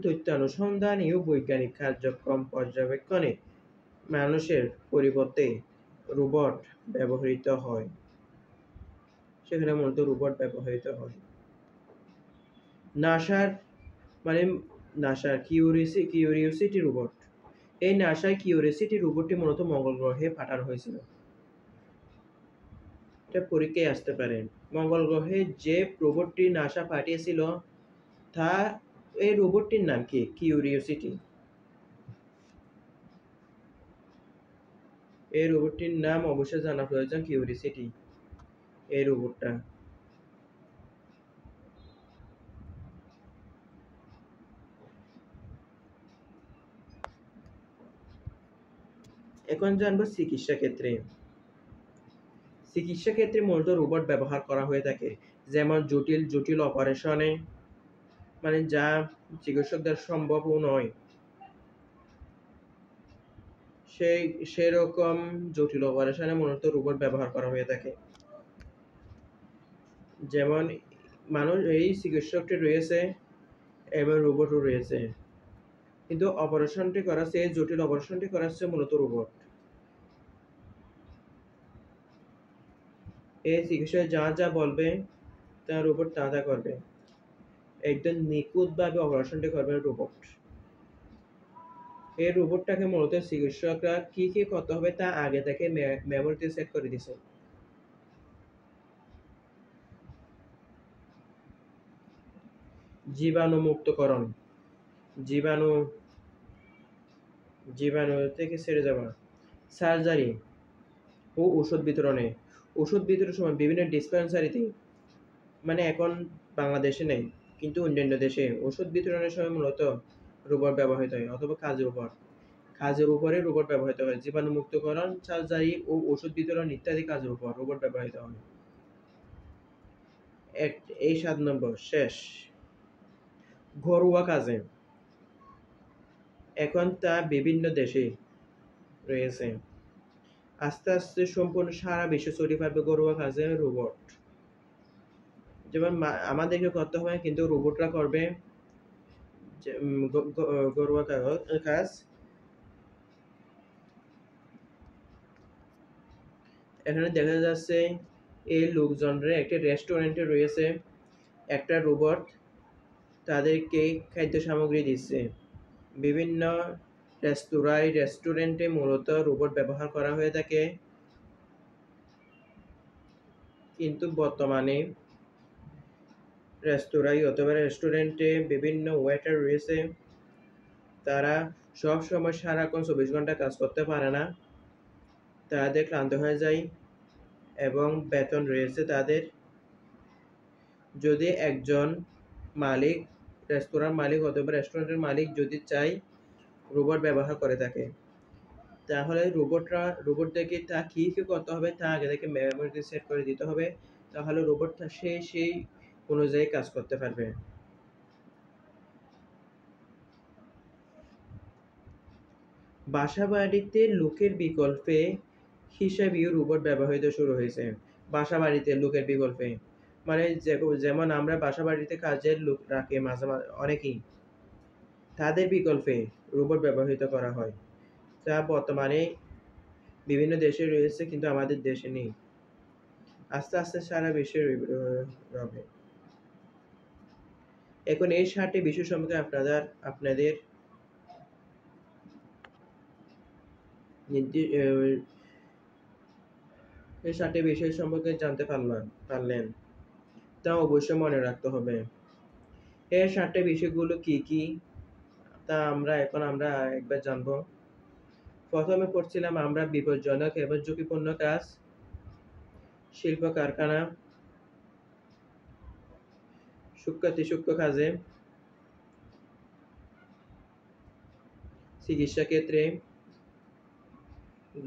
Speaker 1: তথ্য অনুসন্ধানীয় বৈজ্ঞানিক কার্যক্রম পর্যবেক্ষণে মানুষের পরিবর্তে রোবট ব্যবহৃত হয়। সেখানে মূলত রোবট ব্যবহৃত হয়। নাসার কিউরিওসিটি রোবট। এই নাসার কিউরিওসিটি রোবটটি মূলত মঙ্গল গ্রহে পাঠানো হয়েছিল। এটা পরীক্ষায় আসতে পারে। মঙ্গল গ্রহে যে রোবটটি নাসা পাঠিয়েছিল তা এই রোবটটির নাম কি, কিউরিওসিটি। এই রোবটটির নাম অবশ্যই জানা প্রয়োজন, কিউরিওসিটি এই রোবটটা। এখন জানবো চিকিৎসা ক্ষেত্রে। চিকিৎসা ক্ষেত্রে মূলত রোবট ব্যবহার করা হয়ে থাকে, যেমন জটিল জটিল অপারেশনে, মানে যা চিকিৎসকদের সম্ভবও নয়, সেই সেরকম জটিল অপারেশনে মূলত রোবট ব্যবহার করা হয়ে থাকে। যেমন মানুষ এই চিকিৎসকটি রয়েছে এবং রোবটও রয়েছে, কিন্তু অপারেশনটি করাচ্ছে, জটিল অপারেশনটি করাচ্ছে মূলত রোবট। এই চিকিৎসক যা যা বলবে তা রোবট তা তা করবে, একদম নিখুঁতভাবে অপারেশনটি করবে রোবট। এই রোবটটাকে মূলত চিকিৎসকরা কি কি করতে হবে তা আগে থেকে মেমোরিতে সেট করে দিছে। জীবাণুমুক্তকরণ, জীবাণু জীবাণু থেকে ছেড়ে যাওয়া, সার্জারি ও ওষুধ বিতরণে, ওষুধ বিতরণের সময় বিভিন্ন ডিসপেন্সারিতে, মানে এখন বাংলাদেশে নেই কিন্তু অন্যান্য দেশে ওষুধ বিতরণের সময় মূলত রোবট ব্যবহৃত হয়, অথবা কাজের উপরে রোবট ব্যবহৃত হয়। জীবাণু মুক্তকরণ, সার্জারি ও ওষুধ বিতরণ ইত্যাদি কাজের উপর রোবট ব্যবহৃত হয়। এই 7 নম্বর শেষ। ঘরোয়া কাজে, এখন তা বিভিন্ন দেশে রয়েছে। আস্তে আস্তে সম্পূর্ণ সারা বিশ্বে ছড়িয়ে পড়বে ঘরোয়া কাজে রোবট। যেমন আমাদেরকে করতে হবে কিন্তু রোবটরা করবে ঘরোয়া কাজ। এখানে দেখা যাচ্ছে এই লোকজনরা একটি রেস্টুরেন্টে রয়েছে, একটা রোবট তাদেরকে খাদ্য সামগ্রী দিচ্ছে। বিভিন্ন রেস্টুরেন্টে মূলত রোবট ব্যবহার করা হয়ে থাকে, কিন্তু বর্তমানে অথবা রেস্টুরেন্টে বিভিন্ন ওয়েটার রয়েছে, তারা সব সময় সারাক্ষণ 24 ঘন্টা কাজ করতে পারে না, তাদের ক্লান্ত হয়ে যায় এবং বেতন রয়েছে তাদের। যদি একজন মালিক, রেস্তোরাঁর মালিক অথবা রেস্টুরেন্টের মালিক যদি চায় রোবট ব্যবহার করে থাকে, তাহলে রোবটদেরকে তা কি কি করতে হবে তা আগে থেকে মেমোরিতে সেট করে দিতে হবে, তাহলে রোবটটা সেই অনুযায়ী কাজ করতে পারবে। বাসাবাড়িতে লোকের বিকল্পে হিসেবেও রোবট ব্যবহৃত শুরু হয়েছে। বাসাবাড়িতে লোকের বিকল্পে, মানে যেমন আমরা বাসাবাড়িতে কাজের লোক রাখি মাঝে মাঝে অনেকেই, তাদের বিকল্পে রোবট ব্যবহৃত করা হয়, যা বর্তমানে বিভিন্ন দেশে রয়েছে কিন্তু আমাদের দেশে নেই। আস্তে আস্তে সারা বিশ্বে হবে। এখন এই 7টি বিষয় সম্পর্কে আপনাদের এই 7টি বিষয় সম্পর্কে জানতে পারলেন, তা অবশ্যই মনে রাখতে হবে। এই 7টি বিষয়গুলো কি কি তা আমরা একবার জানবো। প্রথমে পড়ছিলাম আমরা বিপজ্জনক এবং ঝুঁকিপূর্ণ কাজ, শিল্প কারখানা, সূক্ষ্ম কাজে, চিকিৎসা ক্ষেত্রে,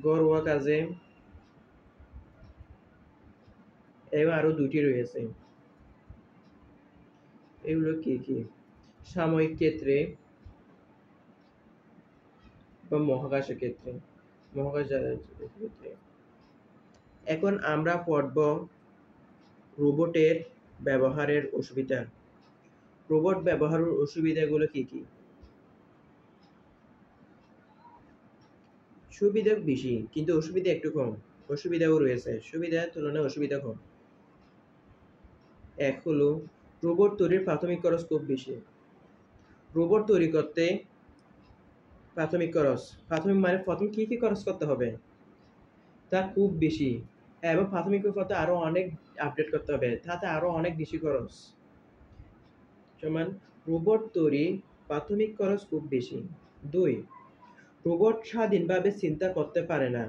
Speaker 1: ঘরোয়া কাজে, এবং আরো 2টি রয়েছে। এগুলো কি কি? সাময়িক ক্ষেত্রে বা মহাকাশের ক্ষেত্রে, ক্ষেত্রে। এখন আমরা পড়ব রোবটের ব্যবহারের অসুবিধা। রোবট ব্যবহারের অসুবিধাগুলো কি কি? সুবিধা বেশি কিন্তু অসুবিধা একটু কম। অসুবিধাও রয়েছে, সুবিধার তুলনায় অসুবিধা কম। এক হলো রোবট তৈরির প্রাথমিক খরচ খুব বেশি। রোবট তৈরি করতে প্রাথমিক মানে প্রথম কি কি খরচ করতে হবে তা খুব বেশি, এবং প্রাথমিক করতে আরো অনেক আপডেট করতে হবে, তাতে আরো অনেক বেশি খরচ। সমান রোবট তৈরি প্রাথমিক খরচ খুব বেশি। 2, রোবট স্বাধীনভাবে চিন্তা করতে পারে না।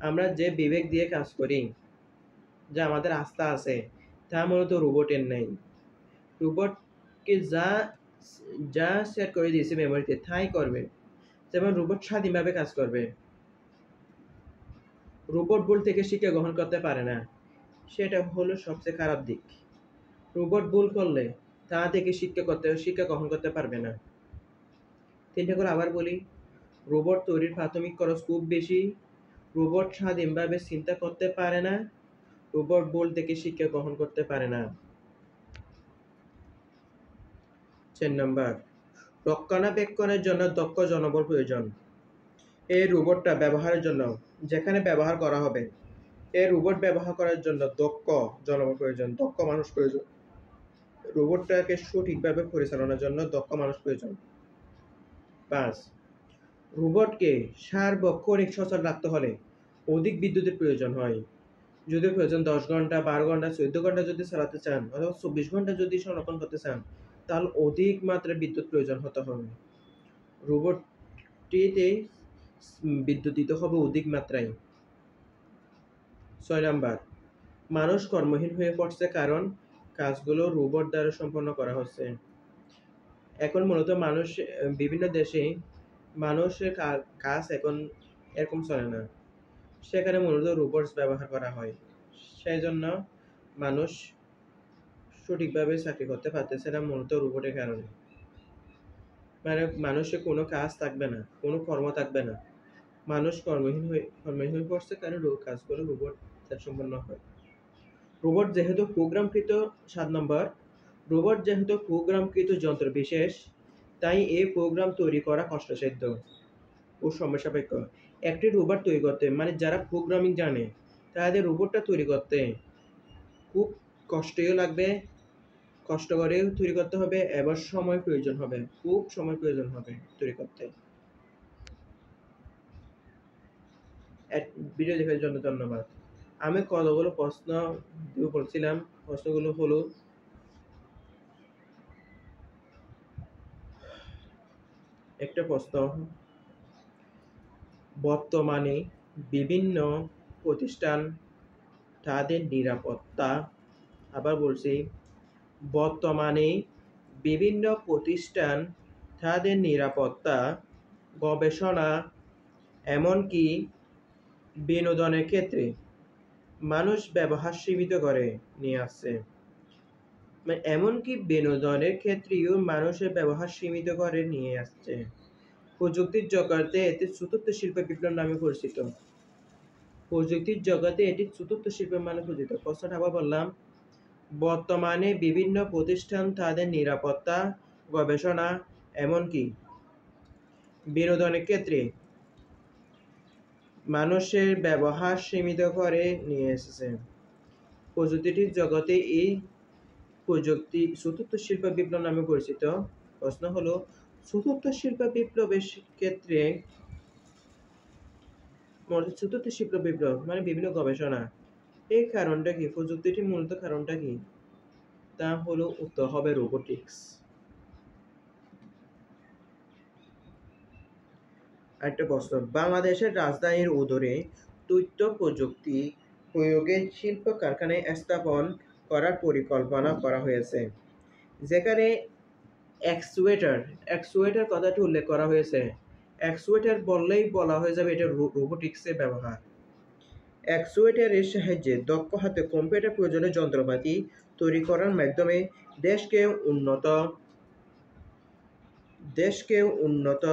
Speaker 1: আমরা যে বিবেক দিয়ে কাজ করি, যা আমাদের আস্থা আছে, তা মূলত রোবটের নেই। রোবটকে যা সেট করে দিয়েছে মেমোরিতে তাই করবে, যেমন রোবট স্বাধীনভাবে কাজ করবে। রোবট ভুল থেকে শিক্ষা গ্রহণ করতে পারে না, সেটা হলো সবচেয়ে খারাপ দিক। রোবট ভুল করলে তা থেকে শিক্ষা গ্রহণ করতে পারবে না। ৩টা করে আবার বলি, রোবট তৈরির প্রাথমিক খরচ খুব বেশি, রোবট স্বাধীনভাবে চিন্তা করতে পারে না, রোবট ভুল থেকে শিক্ষা গ্রহণ করতে পারে না। ৪ নাম্বার, রক্ষণাবেক্ষণের জন্য দক্ষ জনবল প্রয়োজন। এই রোবটটা ব্যবহারের জন্য যেখানে ব্যবহার করা হবে, এই রোবট ব্যবহার করার জন্য দক্ষ জনবল প্রয়োজন, দক্ষ মানুষ প্রয়োজন। রোবটটাকে সঠিকভাবে পরিচালনার জন্য দক্ষ মানুষ প্রয়োজন। ৫, রোবটকে সার্বক্ষণিক সচল রাখতে হলে অধিক বিদ্যুতের প্রয়োজন হয়। যদি প্রয়োজন ১০ ঘন্টা, ১২ ঘন্টা, ১৪ ঘন্টা যদি চালাতে চান অথবা ২৪ ঘন্টা যদি সংরক্ষণ করতে চান, তাহলে অধিক মাত্রায় বিদ্যুৎ প্রয়োজন হতে হবে। রোবটটিতে বিদ্যুৎ দিতে হবে অধিক মাত্রায়। ৬ নাম্বার, মানুষ কর্মহীন হয়ে পড়ছে কারণ কাজগুলো রোবট দ্বারা সম্পন্ন করা হচ্ছে। এখন মূলত বিভিন্ন দেশে মানুষের কাজ এখন এরকম চলে না, সেখানে মূলত রোবটস ব্যবহার করা হয়। সেজন্য মানুষ সঠিকভাবে চাকরি করতে পারতেছে না মূলত রোবটের কারণে। মানে মানুষের কোনো কাজ থাকবে না, কোনো কর্ম থাকবে না। মানুষ কর্মহীন হয়ে পড়ছে কারণ কাজগুলো রোবট দ্বারা সম্পন্ন হয়। রোবট যেহেতু প্রোগ্রামকৃত ৭ নম্বর, রোবট যেহেতু প্রোগ্রামকৃত যন্ত্র বিশেষ, তাই এই প্রোগ্রাম তৈরি করা কষ্টসাধ্য ও সময় সাপেক্ষ। একটি রোবট তৈরি করতে মানে যারা প্রোগ্রামিং জানে তাদের রোবটটা তৈরি করতে খুব কষ্টও লাগবে, কষ্ট করেও তৈরি করতে হবে এবং সময় প্রয়োজন হবে, খুব সময় প্রয়োজন হবে তৈরি করতে। ভিডিও দেখার জন্য ধন্যবাদ। আমি কতগুলো প্রশ্ন দিব বলছিলাম, প্রশ্নগুলো হলো, একটা প্রশ্ন, বর্তমানে বিভিন্ন প্রতিষ্ঠান তাদের নিরাপত্তা, আবার বলছি, বর্তমানে বিভিন্ন প্রতিষ্ঠান তাদের নিরাপত্তা, গবেষণা, এমনকি বিনোদনের ক্ষেত্রে মানুষ ব্যবহার সীমিত করে নিয়ে আসছে। মানে এমনকি বিনোদনের ক্ষেত্রেও মানুষের ব্যবহার সীমিত করে নিয়ে আসছে। প্রযুক্তির জগতে এটি চতুর্থ শিল্প বিপ্লব নামে পরিচিত। প্রযুক্তির জগতে এটি চতুর্থ শিল্প নামে পরিচিত। প্রশ্নটা আবার বললাম, বর্তমানে বিভিন্ন প্রতিষ্ঠান তাদের নিরাপত্তা, গবেষণা, এমনকি বিনোদনের ক্ষেত্রে মানুষের ব্যবহার সীমিত করে নিয়ে এসেছে। প্রযুক্তির জগতে এই প্রযুক্তি চতুর্থ শিল্প বিপ্লব নামে পরিচিত। প্রশ্ন হলো, চতুর্থ শিল্প বিপ্লবের ক্ষেত্রে চতুর্থ শিল্প বিপ্লব মানে বিভিন্ন গবেষণা, এই কারণটা কি? প্রযুক্তিটির মূলত কারণটা কি? তা হলো উত্তর হবে রোবোটিক্স। আরেকটা প্রশ্ন, বাংলাদেশের রাজধানীর উদরে তথ্য প্রযুক্তি প্রয়োগে শিল্প কারখানায় স্থাপন করার পরিকল্পনা করা হয়েছে, যেখানে অ্যাকচুয়েটর কথাটি উল্লেখ করা হয়েছে। অ্যাকচুয়েটর বললেই বলা হয়ে যাবে এটা রোবোটিক্সের ব্যবহার। অ্যাকচুয়েটরের সাহায্যে দক্ষ হাতে কম্পিউটার প্রয়োজনীয় যন্ত্রপাতি তৈরি করার মাধ্যমে দেশকে উন্নত